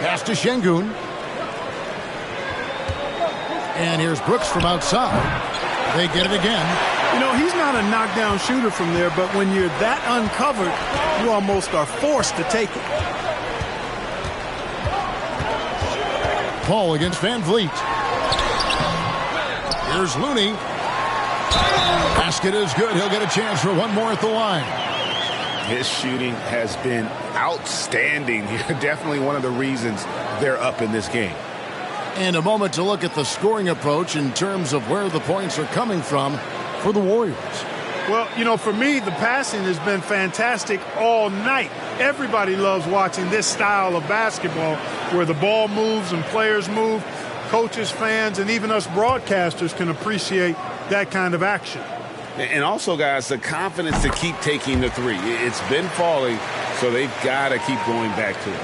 Pass to Şengün. And here's Brooks from outside. They get it again. You know, he's not a knockdown shooter from there, but when you're that uncovered, you almost are forced to take it. Paul against Van Vliet. Here's Looney. Basket is good. He'll get a chance for one more at the line. His shooting has been outstanding here. Definitely one of the reasons they're up in this game. And a moment to look at the scoring approach in terms of where the points are coming from for the Warriors. Well, you know, for me, the passing has been fantastic all night. Everybody loves watching this style of basketball where the ball moves and players move. Coaches, fans, and even us broadcasters can appreciate that kind of action. And also, guys, the confidence to keep taking the three. It's been falling, so they've got to keep going back to it.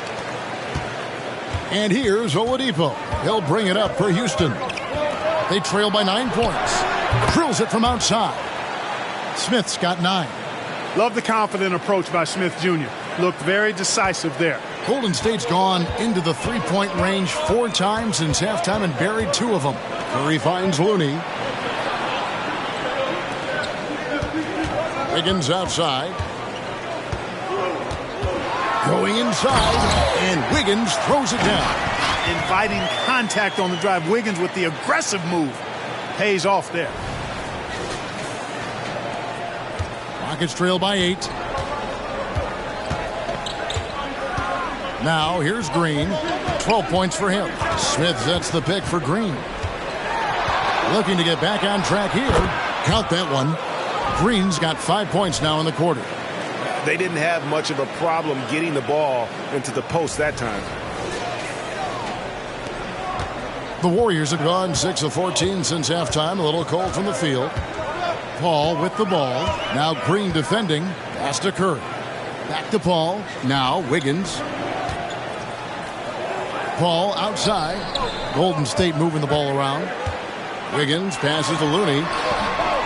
And here's Oladipo. He'll bring it up for Houston. They trail by 9 points. Drills it from outside. Smith's got 9. Love the confident approach by Smith Jr. Looked very decisive there. Golden State's gone into the three-point range 4 times since halftime and buried 2 of them. Curry finds Looney. Wiggins outside. Going inside, and Wiggins throws it down. Inviting contact on the drive. Wiggins with the aggressive move. Pays off there. Rockets trail by 8. Now here's Green. 12 points for him. Smith sets the pick for Green. Looking to get back on track here. Count that one. Green's got 5 points now in the quarter. They didn't have much of a problem getting the ball into the post that time. The Warriors have gone 6 of 14 since halftime. A little cold from the field. Paul with the ball. Now Green defending. Pass to Curry. Back to Paul. Now Wiggins. Paul outside. Golden State moving the ball around. Wiggins passes to Looney.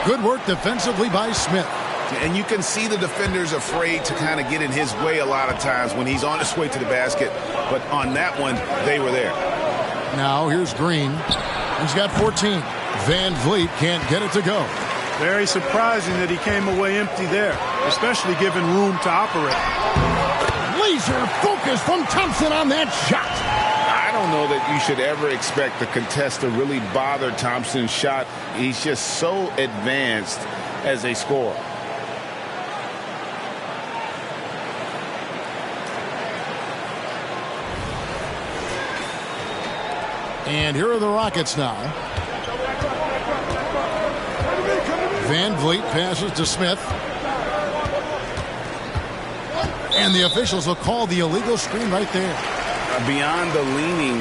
Good work defensively by Smith. And you can see the defenders afraid to kind of get in his way a lot of times when he's on his way to the basket. But on that one, they were there. Now here's Green. He's got 14. Van Vliet can't get it to go. Very surprising that he came away empty there, especially given room to operate. Laser focus from Thompson on that shot. I don't know that you should ever expect the contest to really bother Thompson's shot. He's just so advanced as a scorer. And here are the Rockets now. Van Vliet passes to Smith. And the officials will call the illegal screen right there. Beyond the leaning,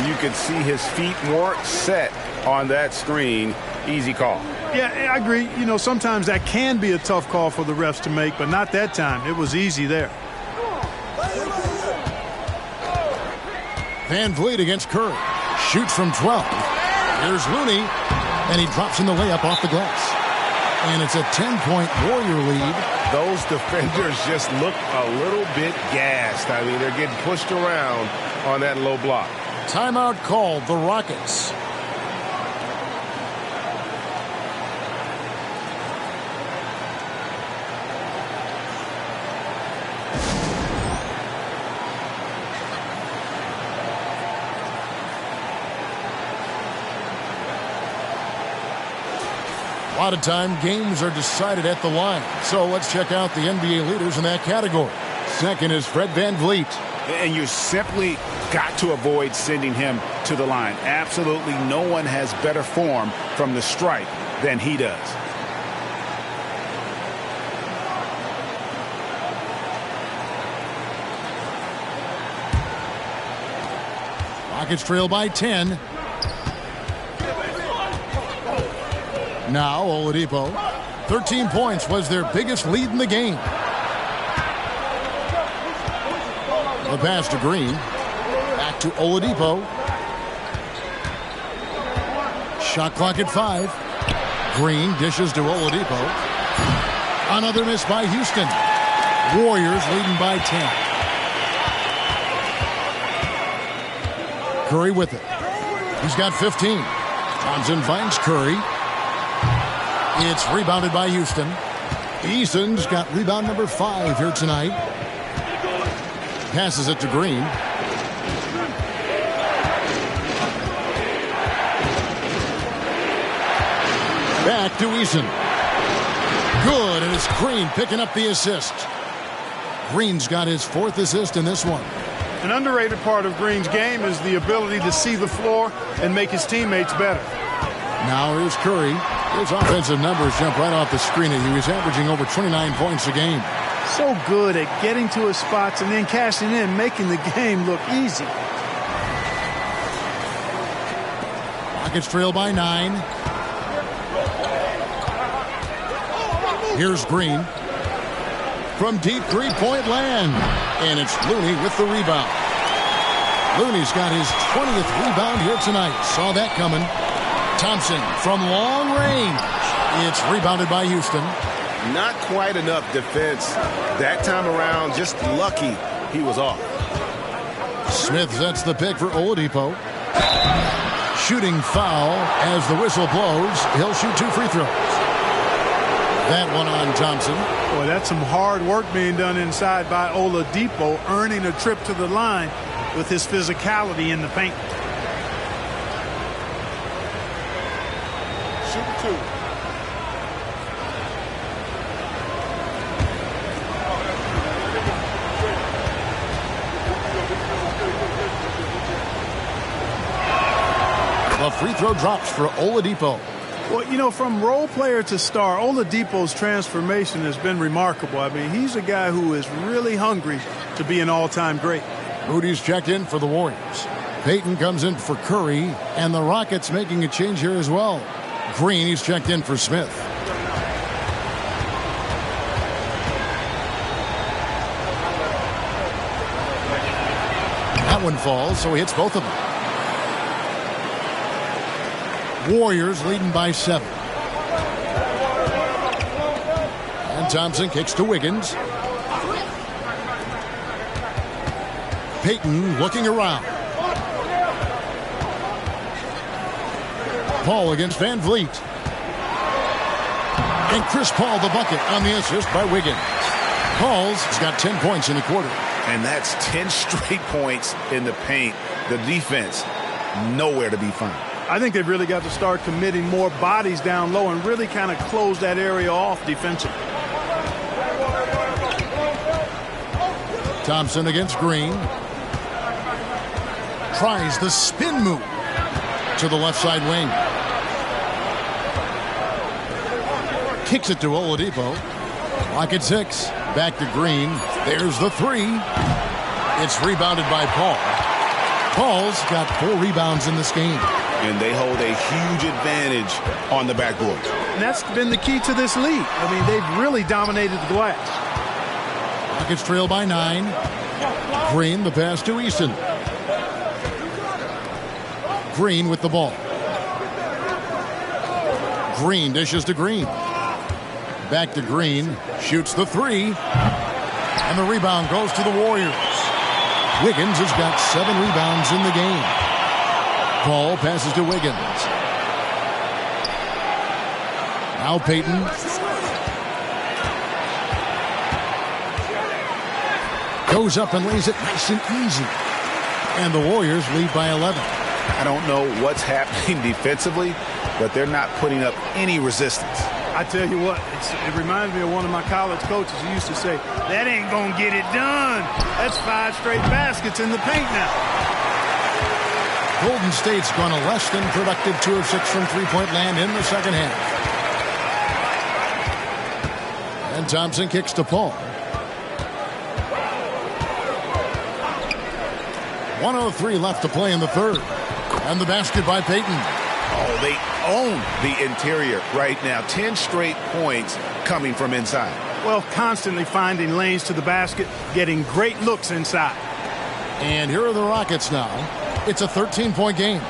you could see his feet weren't set on that screen. Easy call. Yeah, I agree. You know, sometimes that can be a tough call for the refs to make, but not that time. It was easy there. Van Vliet against Curry. Shoots from 12. Here's Looney, and he drops in the layup off the glass. And it's a 10-point Warrior lead. Those defenders just look a little bit gassed. I mean, they're getting pushed around on that low block. Timeout called, the Rockets. A lot of time, games are decided at the line. So let's check out the NBA leaders in that category. Second is Fred VanVleet. And you simply got to avoid sending him to the line. Absolutely no one has better form from the stripe than he does. Rockets trail by 10. Now Oladipo. 13 points was their biggest lead in the game. The pass to Green. Back to Oladipo. Shot clock at 5. Green dishes to Oladipo. Another miss by Houston. Warriors leading by 10. Curry with it. He's got 15. Thompson finds Curry. It's rebounded by Houston. Eason's got rebound number 5 here tonight. Passes it to Green. Back to Eason. Good, and it's Green picking up the assist. Green's got his 4th assist in this one. An underrated part of Green's game is the ability to see the floor and make his teammates better. Now here's Curry. His offensive numbers jump right off the screen. He was averaging over 29 points a game. So good at getting to his spots and then cashing in, making the game look easy. Rockets trail by 9. Here's Green. From deep three-point land. And it's Looney with the rebound. Looney's got his 20th rebound here tonight. Saw that coming. Thompson from long range. It's rebounded by Houston. Not quite enough defense that time around. Just lucky he was off. Smith sets the pick for Oladipo. Shooting foul as the whistle blows. He'll shoot 2 free throws. That one on Thompson. Boy, that's some hard work being done inside by Oladipo, earning a trip to the line with his physicality in the paint. Shoot 2. The free throw drops for Oladipo. Well, you know, from role player to star, Oladipo's transformation has been remarkable. I mean, he's a guy who is really hungry to be an all-time great. Moody's checked in for the Warriors. Payton comes in for Curry, and the Rockets making a change here as well. Green, he's checked in for Smith. That one falls, so he hits both of them. Warriors leading by 7. And Thompson kicks to Wiggins. Payton looking around. Paul against Van Vliet. And Chris Paul the bucket on the assist by Wiggins. Paul's got 10 points in the quarter. And that's 10 straight points in the paint. The defense, nowhere to be found. I think they've really got to start committing more bodies down low and really kind of close that area off defensively. Thompson against Green. Tries the spin move to the left side wing. Kicks it to Oladipo. Clock at 6. Back to Green. There's the three. It's rebounded by Paul. Paul's got 4 rebounds in this game. And they hold a huge advantage on the backboard. And that's been the key to this league. I mean, they've really dominated the glass. Rockets trail by 9. Green, the pass to Easton. Green with the ball. Green dishes to Green. Back to Green. Shoots the three. And the rebound goes to the Warriors. Wiggins has got 7 rebounds in the game. Paul passes to Wiggins. Now Payton. Goes up and lays it nice and easy. And the Warriors lead by 11. I don't know what's happening defensively, but they're not putting up any resistance. I tell you what, it reminds me of one of my college coaches who used to say, that ain't going to get it done. That's 5 straight baskets in the paint now. Golden State's gone a less than productive 2 of 6 from three-point land in the second half. And Thompson kicks to Paul. 1:03 left to play in the third. And the basket by Payton. Oh, they own the interior right now. 10 straight points coming from inside. Well, constantly finding lanes to the basket, getting great looks inside. And here are the Rockets now. It's a 13-point game.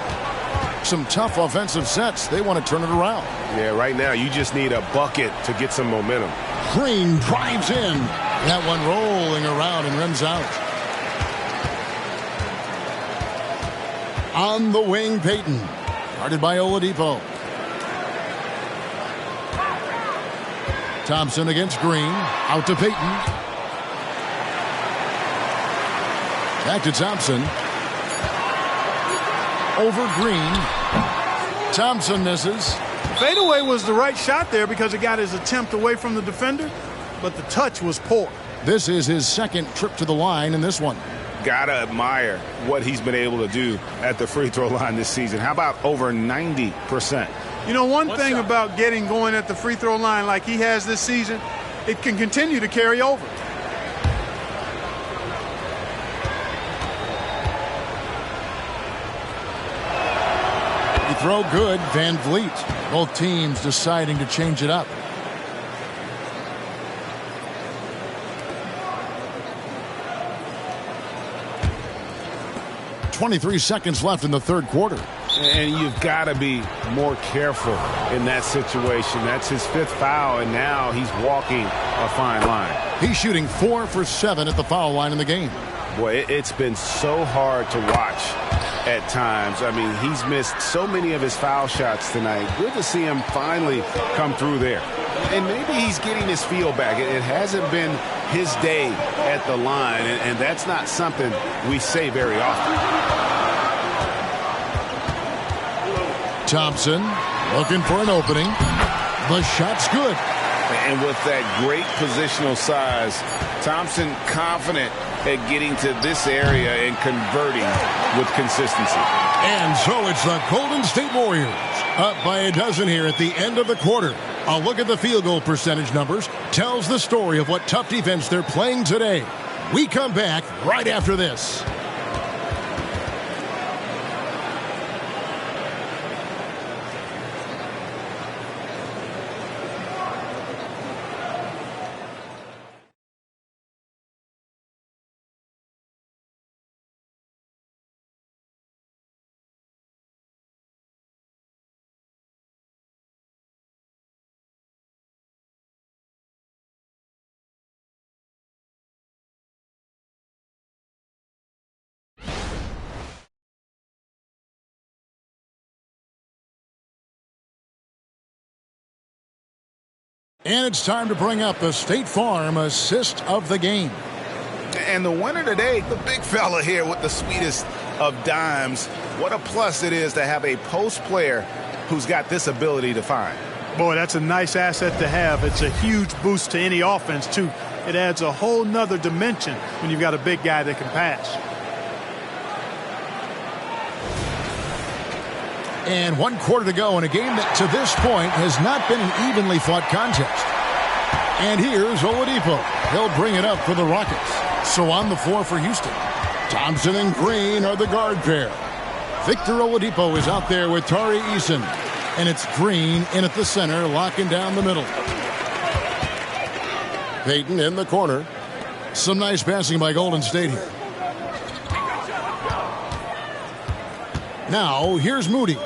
Some tough offensive sets. They want to turn it around. Yeah, right now you just need a bucket to get some momentum. Green drives in. That one rolling around and rims out. On the wing, Payton. Guarded by Oladipo. Thompson against Green. Out to Payton. Back to Thompson. Over Green. Thompson misses. Fadeaway was the right shot there because it got his attempt away from the defender, but the touch was poor. This is his second trip to the line in this one. Gotta admire what he's been able to do at the free throw line this season. How about over 90%? You know, one thing about getting going at the free throw line like he has this season, it can continue to carry over. You throw good, Van Vliet. Both teams deciding to change it up. .23 seconds left in the third quarter. And you've got to be more careful in that situation. That's his 5th foul, and now he's walking a fine line. He's shooting 4 for 7 at the foul line in the game. Boy, it's been so hard to watch at times. I mean, he's missed so many of his foul shots tonight. Good to see him finally come through there. And maybe he's getting his feel back. It hasn't been his day at the line, and that's not something we say very often. Thompson looking for an opening. The shot's good. And with that great positional size, Thompson confident at getting to this area and converting with consistency. And so it's the Golden State Warriors up by a dozen here at the end of the quarter. A look at the field goal percentage numbers tells the story of what tough defense they're playing today. We come back right after this. And it's time to bring up the State Farm assist of the game. And the winner today, the big fella here with the sweetest of dimes. What a plus it is to have a post player who's got this ability to find. Boy, that's a nice asset to have. It's a huge boost to any offense, too. It adds a whole nother dimension when you've got a big guy that can pass. And 1 quarter to go in a game that to this point has not been an evenly fought contest. And here's Oladipo. He'll bring it up for the Rockets. So on the floor for Houston, Thompson and Green are the guard pair. Victor Oladipo is out there with Tari Eason. And it's Green in at the center, locking down the middle. Payton in the corner. Some nice passing by Golden State here. Now, here's Moody.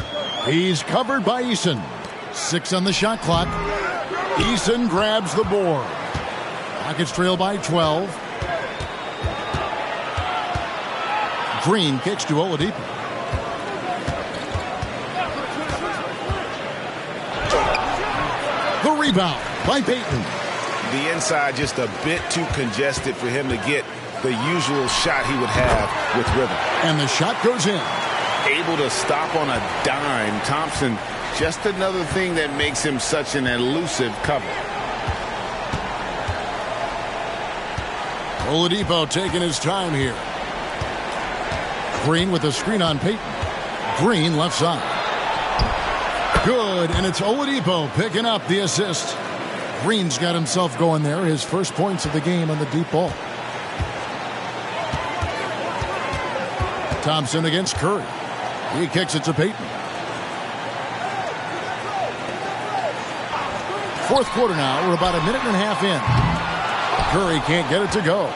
He's covered by Eason. 6 on the shot clock. Eason grabs the board. Rockets trail by 12. Green kicks to Oladipo. The rebound by Payton. The inside just a bit too congested for him to get the usual shot he would have with rhythm. And the shot goes in. Able to stop on a dime. Thompson, just another thing that makes him such an elusive cover. Oladipo taking his time here. Green with the screen on Payton. Green left side. Good, and it's Oladipo picking up the assist. Green's got himself going there. His first points of the game on the deep ball. Thompson against Curry. He kicks it to Payton. Fourth quarter now. We're about a minute and a half in. Curry can't get it to go.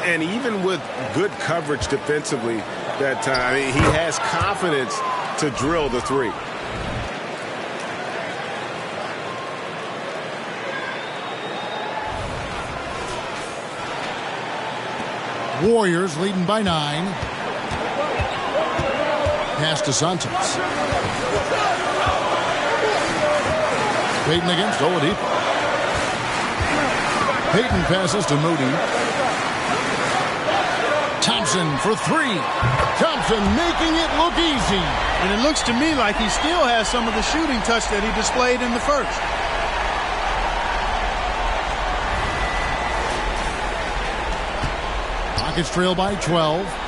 And even with good coverage defensively that time, he has confidence to drill the three. Warriors leading by 9. Pass to Santos. Payton against Oladipo. Payton passes to Moody. Thompson for 3. Thompson making it look easy. And it looks to me like he still has some of the shooting touch that he displayed in the first. Rockets trail by 12.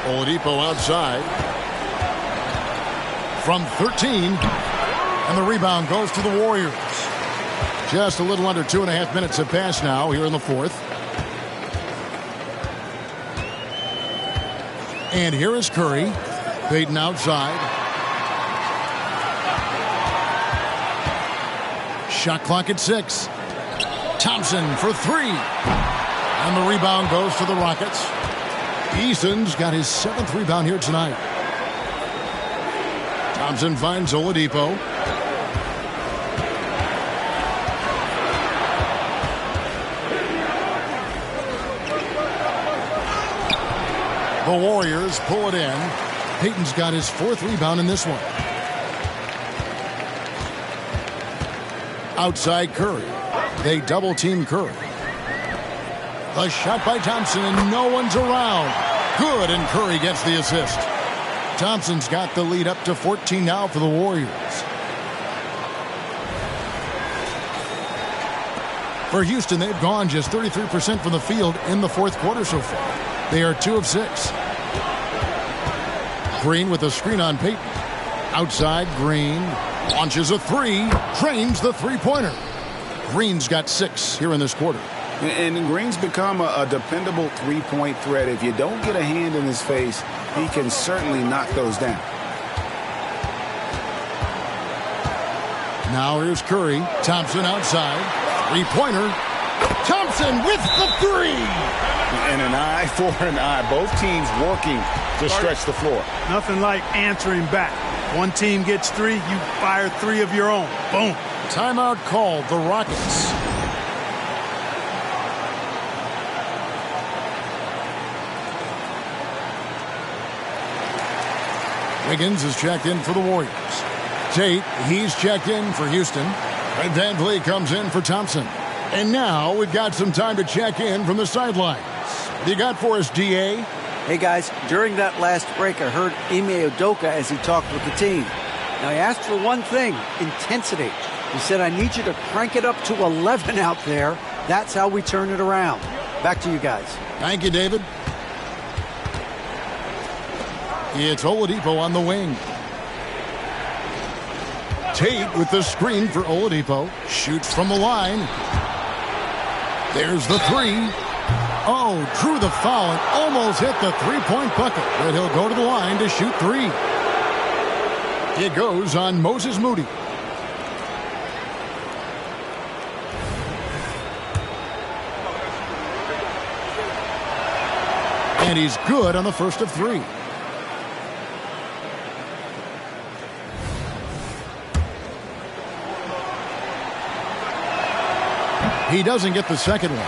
Oladipo outside. From 13. And the rebound goes to the Warriors. Just a little under 2.5 minutes have passed now here in the fourth. And here is Curry. Payton outside. Shot clock at 6. Thompson for 3. And the rebound goes to the Rockets. Eason's got his 7th rebound here tonight. Thompson finds Oladipo. The Warriors pull it in. Payton's got his 4th rebound in this one. Outside Curry. They double-team Curry. The shot by Thompson, and no one's around. Good, and Curry gets the assist. Thompson's got the lead up to 14 now for the Warriors. For Houston, they've gone just 33% from the field in the fourth quarter so far. They are 2 of 6. Green with a screen on Payton. Outside, Green launches a 3, drains the three-pointer. Green's got 6 here in this quarter. And Green's become a dependable three-point threat. If you don't get a hand in his face, he can certainly knock those down. Now here's Curry. Thompson outside. Three-pointer. Thompson with the 3. And an eye for an eye. Both teams working to stretch the floor. Nothing like answering back. One team gets 3, you fire 3 of your own. Boom. Timeout called, the Rockets. Wiggins is checked in for the Warriors. Tate, he's checked in for Houston. And Van Vliet comes in for Thompson. And now we've got some time to check in from the sidelines. What do you got for us, D.A.? Hey, guys, during that last break, I heard Ime Udoka as he talked with the team. Now, he asked for one thing, intensity. He said, I need you to crank it up to 11 out there. That's how we turn it around. Back to you guys. Thank you, David. It's Oladipo on the wing. Tate with the screen for Oladipo. Shoots from the line. There's the three. Oh, drew the foul and almost hit the three-point bucket. But he'll go to the line to shoot three. It goes on Moses Moody. And he's good on the first of three. He doesn't get the second one.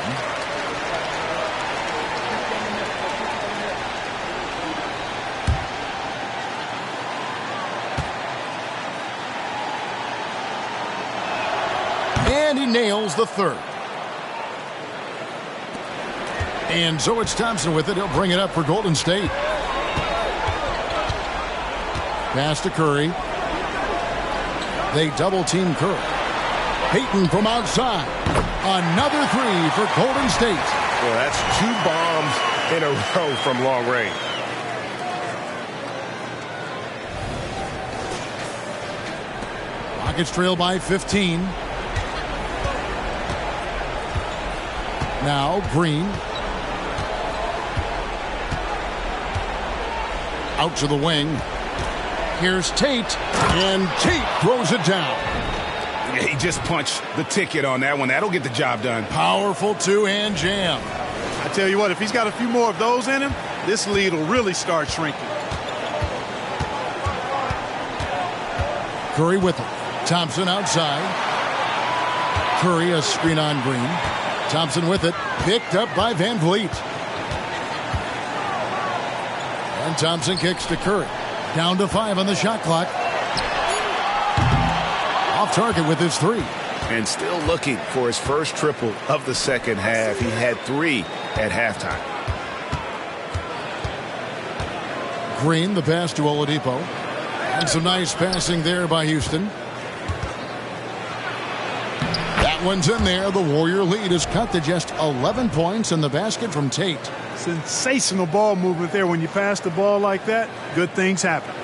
And he nails the third. And so it's Thompson with it. He'll bring it up for Golden State. Pass to Curry. They double-team Curry. Payton from outside. Another three for Golden State. Well, that's 2 bombs in a row from long range. Rockets trail by 15. Now Green. Out to the wing. Here's Tate. And Tate throws it down. Yeah, he just punched the ticket on that one. That'll get the job done. Powerful two-hand jam. I tell you what, if he's got a few more of those in him, this lead will really start shrinking. Curry with it. Thompson outside. Curry a screen on Green. Thompson with it. Picked up by Van Vliet. And Thompson kicks to Curry. Down to 5 on the shot clock. Off target with his three. And still looking for his first triple of the second half. He had 3 at halftime. Green, the pass to Oladipo. And some nice passing there by Houston. That one's in there. The Warrior lead is cut to just 11 points in the basket from Tate. Sensational ball movement there. When you pass the ball like that, good things happen.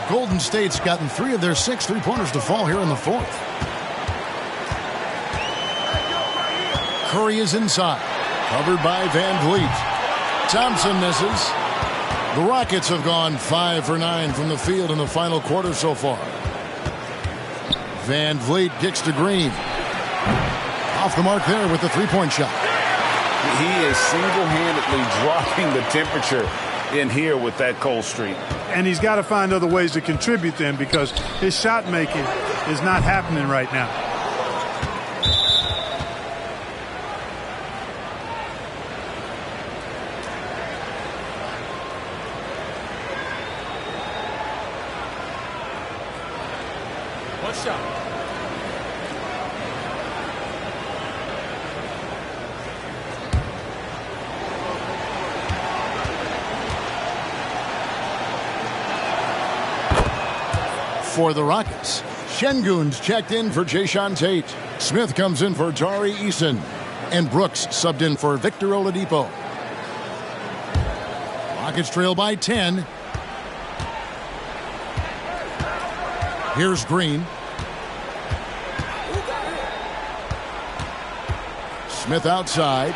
Golden State's gotten 3 of their 6 three-pointers to fall here in the fourth. Curry is inside. Covered by Van Vliet. Thompson misses. The Rockets have gone 5 for 9 from the field in the final quarter so far. Van Vliet kicks to Green. Off the mark there with the three-point shot. He is single-handedly dropping the temperature in here with that cold streak. And he's got to find other ways to contribute then, because his shot making is not happening right now. One shot. For the Rockets, Şengün's checked in for Jae'Sean Tate. Smith comes in for Tari Eason. And Brooks subbed in for Victor Oladipo. Rockets trail by 10. Here's Green. Smith outside.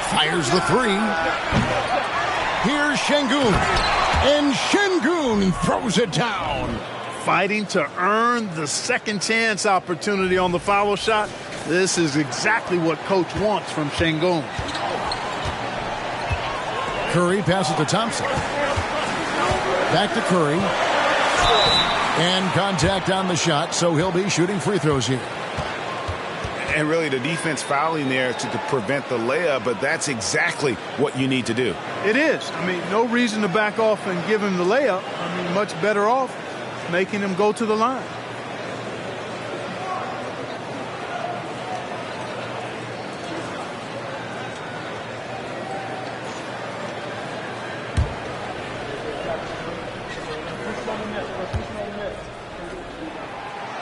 Fires the three. Here's Şengün. And Şengün throws it down. Fighting to earn the second chance opportunity on the foul shot. This is exactly what coach wants from Şengün. Curry passes to Thompson. Back to Curry. And contact on the shot, so he'll be shooting free throws here. And really the defense fouling there to prevent the layup, but that's exactly what you need to do. It is. I mean, no reason to back off and give him the layup. I mean, much better off making him go to the line.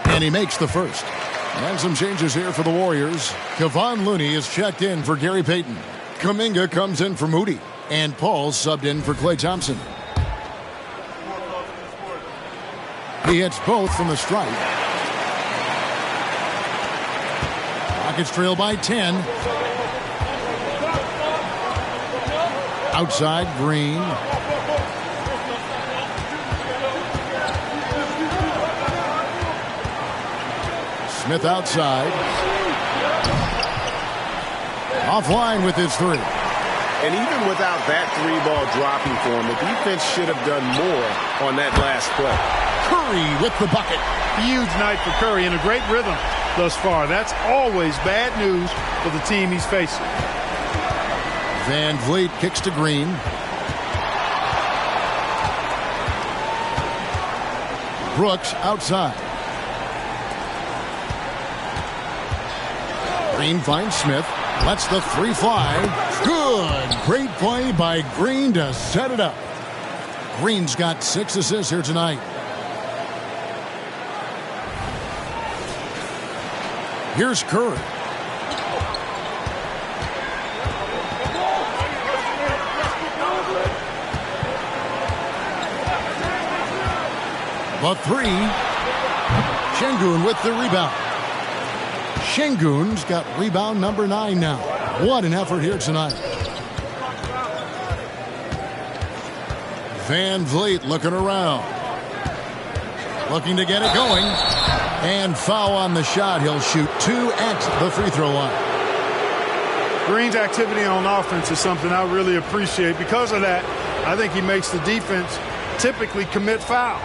And he makes the first. And some changes here for the Warriors. Kevon Looney is checked in for Gary Payton. Kuminga comes in for Moody. And Paul subbed in for Klay Thompson. He hits both from the stripe. Rockets trail by 10. Outside, Green. Smith outside. Offline with his three. And even without that three ball dropping for him, the defense should have done more on that last play. Curry with the bucket. Huge night for Curry and a great rhythm thus far. That's always bad news for the team he's facing. Van Vliet kicks to Green. Brooks outside. Green finds Smith. Lets the three fly. Good. Great play by Green to set it up. Green's got 6 assists here tonight. Here's Curry. The three. Şengün with the rebound. Şengün's got rebound number 9 now. What an effort here tonight. Van Vliet looking around. Looking to get it going. And foul on the shot. He'll shoot 2 at the free throw line. Green's activity on offense is something I really appreciate. Because of that, I think he makes the defense typically commit fouls.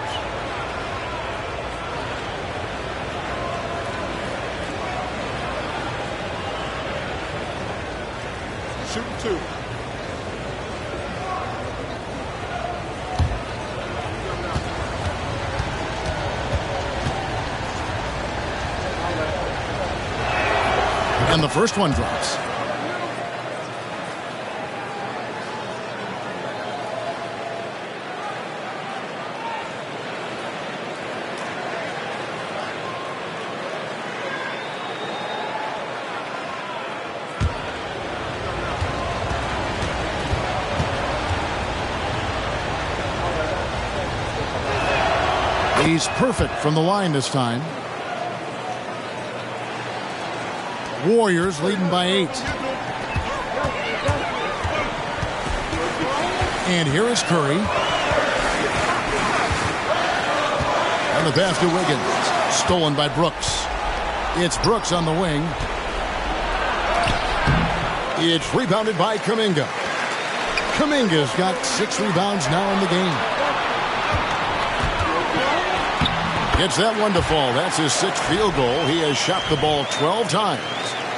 Shooting 2. And the first one drops. He's perfect from the line this time. Warriors leading by 8. And here is Curry. And the pass to Wiggins. Stolen by Brooks. It's Brooks on the wing. It's rebounded by Kuminga. Kuminga's got 6 rebounds now in the game. Gets that one to fall. That's his 6th field goal. He has shot the ball 12 times.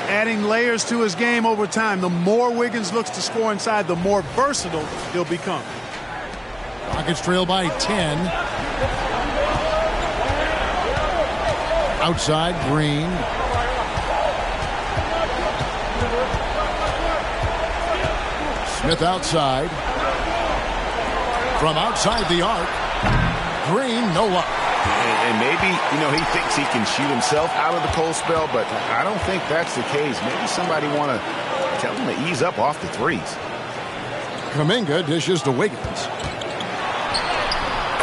Adding layers to his game over time. The more Wiggins looks to score inside, the more versatile he'll become. Rockets trail by 10. Outside, Green. Smith outside. From outside the arc. Green, no luck. And maybe, he thinks he can shoot himself out of the cold spell, but I don't think that's the case. Maybe somebody want to tell him to ease up off the threes. Kuminga dishes to Wiggins.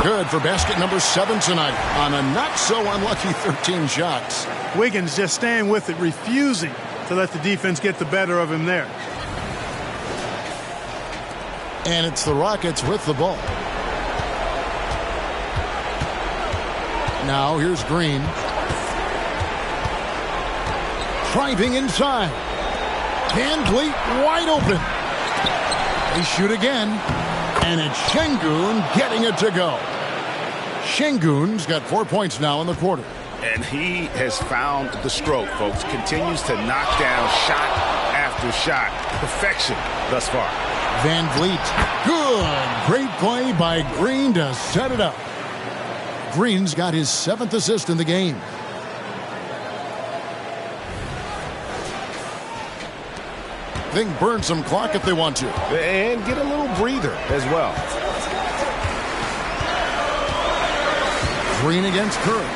Good for basket number 7 tonight on a not-so-unlucky 13 shots. Wiggins just staying with it, refusing to let the defense get the better of him there. And it's the Rockets with the ball. Now here's Green. Driving inside. Van Vliet wide open. They shoot again. And it's Şengün getting it to go. Şengün's got 4 points now in the quarter. And he has found the stroke, folks. Continues to knock down shot after shot. Perfection thus far. Van Vliet. Good. Great play by Green to set it up. Green's got his 7th assist in the game. They can burn some clock if they want to. And get a little breather as well. Green against Curry.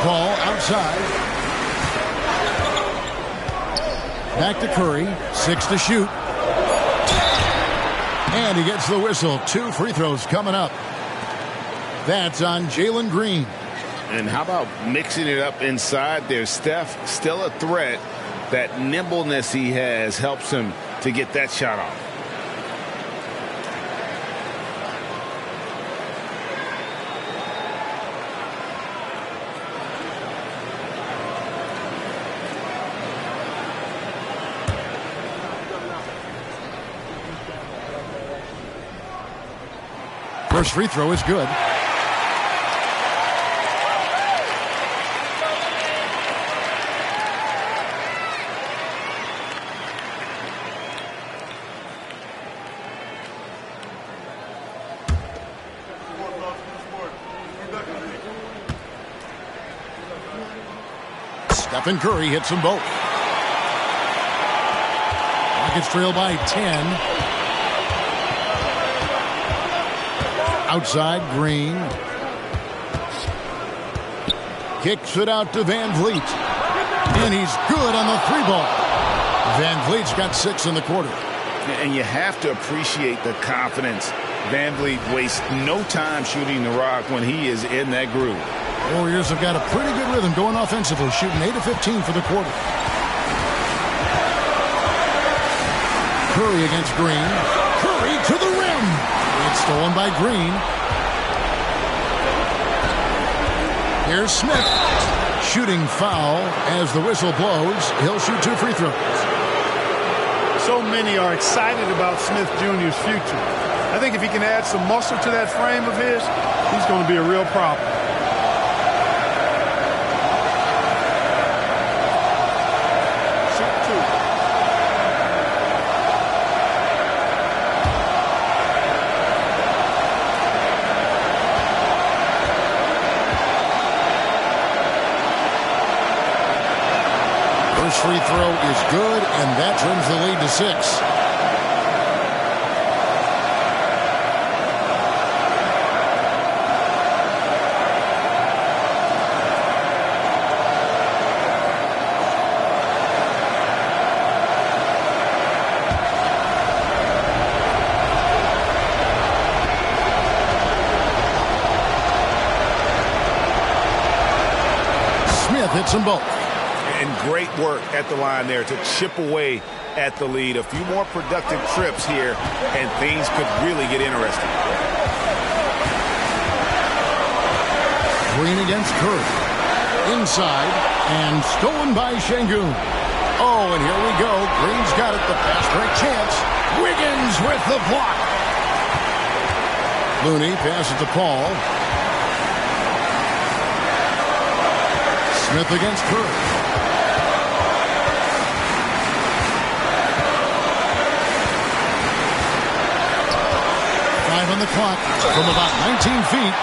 Ball outside. Back to Curry. 6 to shoot. And he gets the whistle. 2 free throws coming up. That's on Jalen Green. And how about mixing it up inside there? Steph, still a threat. That nimbleness he has helps him to get that shot off. First free throw is good. Stephen Curry hits them both. Rockets trail by 10. Outside, Green. Kicks it out to Van Vliet. And he's good on the 3-ball. Van Vliet's got 6 in the quarter. And you have to appreciate the confidence. Van Vliet wastes no time shooting the rock when he is in that groove. Warriors have got a pretty good rhythm going offensively, shooting 8 of 15 for the quarter. Curry against Green. Curry to the rim. It's stolen by Green. Here's Smith. Shooting foul as the whistle blows. He'll shoot 2 free throws. So many are excited about Smith Jr.'s future. I think if he can add some muscle to that frame of his, he's going to be a real problem. Free throw is good, and that turns the lead to 6. Smith hits them both. And great work at the line there to chip away at the lead. A few more productive trips here, and things could really get interesting. Green against Curry. Inside, and stolen by Şengün. Oh, and here we go. Green's got it. The fast break chance. Wiggins with the block. Looney passes to Paul. Smith against Curry. 5 on the clock from about 19 feet.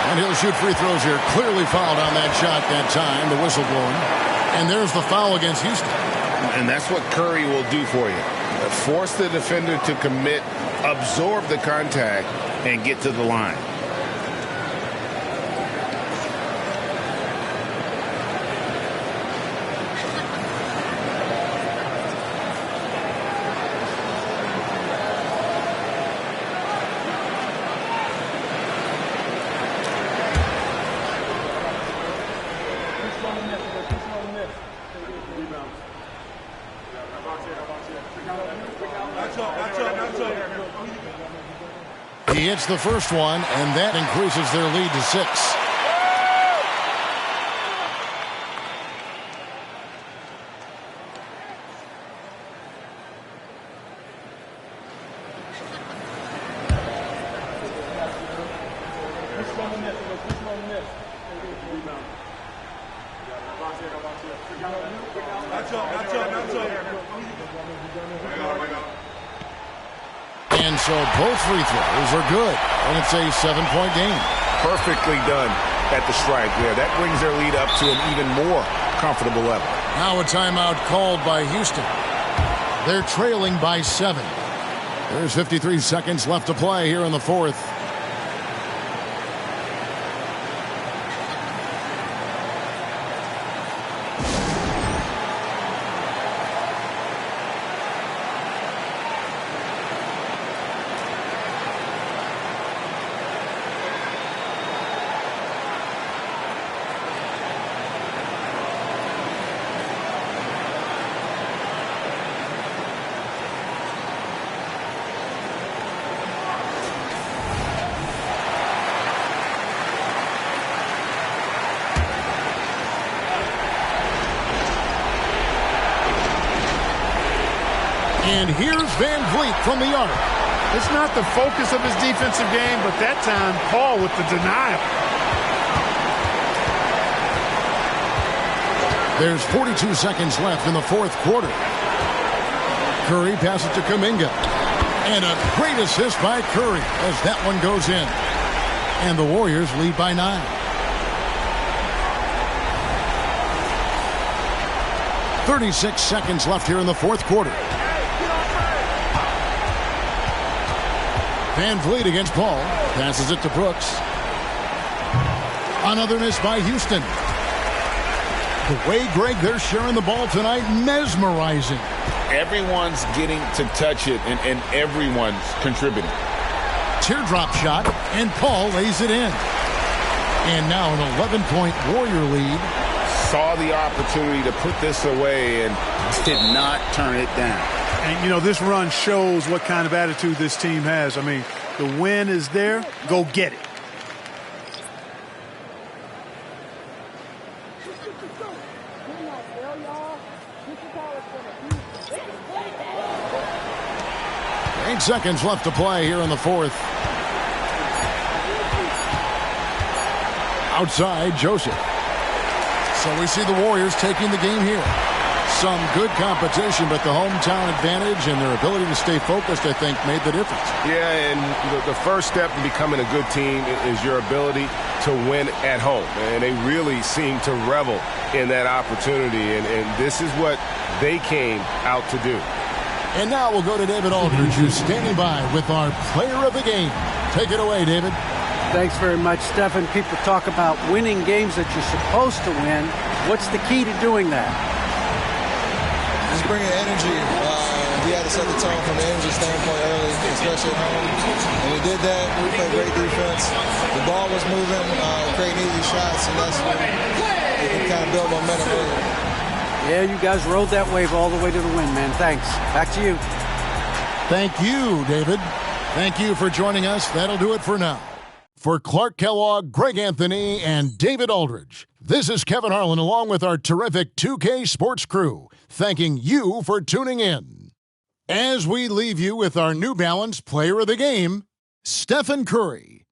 And he'll shoot free throws here. Clearly fouled on that shot that time. The whistle blowing. And there's the foul against Houston. And that's what Curry will do for you. Force the defender to commit, absorb the contact, and get to the line. He hits the first one, and that increases their lead to 6. And so both free throws are good, and it's a 7-point game. Perfectly done at the stripe there. That brings their lead up to an even more comfortable level. Now a timeout called by Houston. They're trailing by 7. There's 53 seconds left to play here in the fourth. And here's Van Vliet from the arc. It's not the focus of his defensive game, but that time, Paul with the denial. There's 42 seconds left in the fourth quarter. Curry passes to Kuminga. And a great assist by Curry as that one goes in. And the Warriors lead by 9. 36 seconds left here in the fourth quarter. Van Vliet against Paul. Passes it to Brooks. Another miss by Houston. The way, Greg, they're sharing the ball tonight, mesmerizing. Everyone's getting to touch it, and everyone's contributing. Teardrop shot, and Paul lays it in. And now an 11-point Warrior lead. Saw the opportunity to put this away and did not turn it down. And, you know, this run shows what kind of attitude this team has. I mean, the win is there. Go get it. Eight seconds left to play here in the fourth. Outside, Joseph. So we see the Warriors taking the game here. Some good competition, but the hometown advantage and their ability to stay focused, I think, made the difference. Yeah, and the first step in becoming a good team is your ability to win at home. And they really seem to revel in that opportunity, and this is what they came out to do. And now we'll go to David Aldridge, who's standing by with our player of the game. Take it away, David. Thanks very much, Stephen. People talk about winning games that you're supposed to win. What's the key to doing that? Just bringing energy. We had to set the tone from an energy standpoint early, especially at home. And we did that. We played great defense. The ball was moving, creating easy shots, and that's when we can kind of build momentum early. Yeah, you guys rode that wave all the way to the win, man. Thanks. Back to you. Thank you, David. Thank you for joining us. That'll do it for now. For Clark Kellogg, Greg Anthony, and David Aldridge, this is Kevin Harlan along with our terrific 2K Sports crew, thanking you for tuning in. As we leave you with our New Balance Player of the Game, Stephen Curry.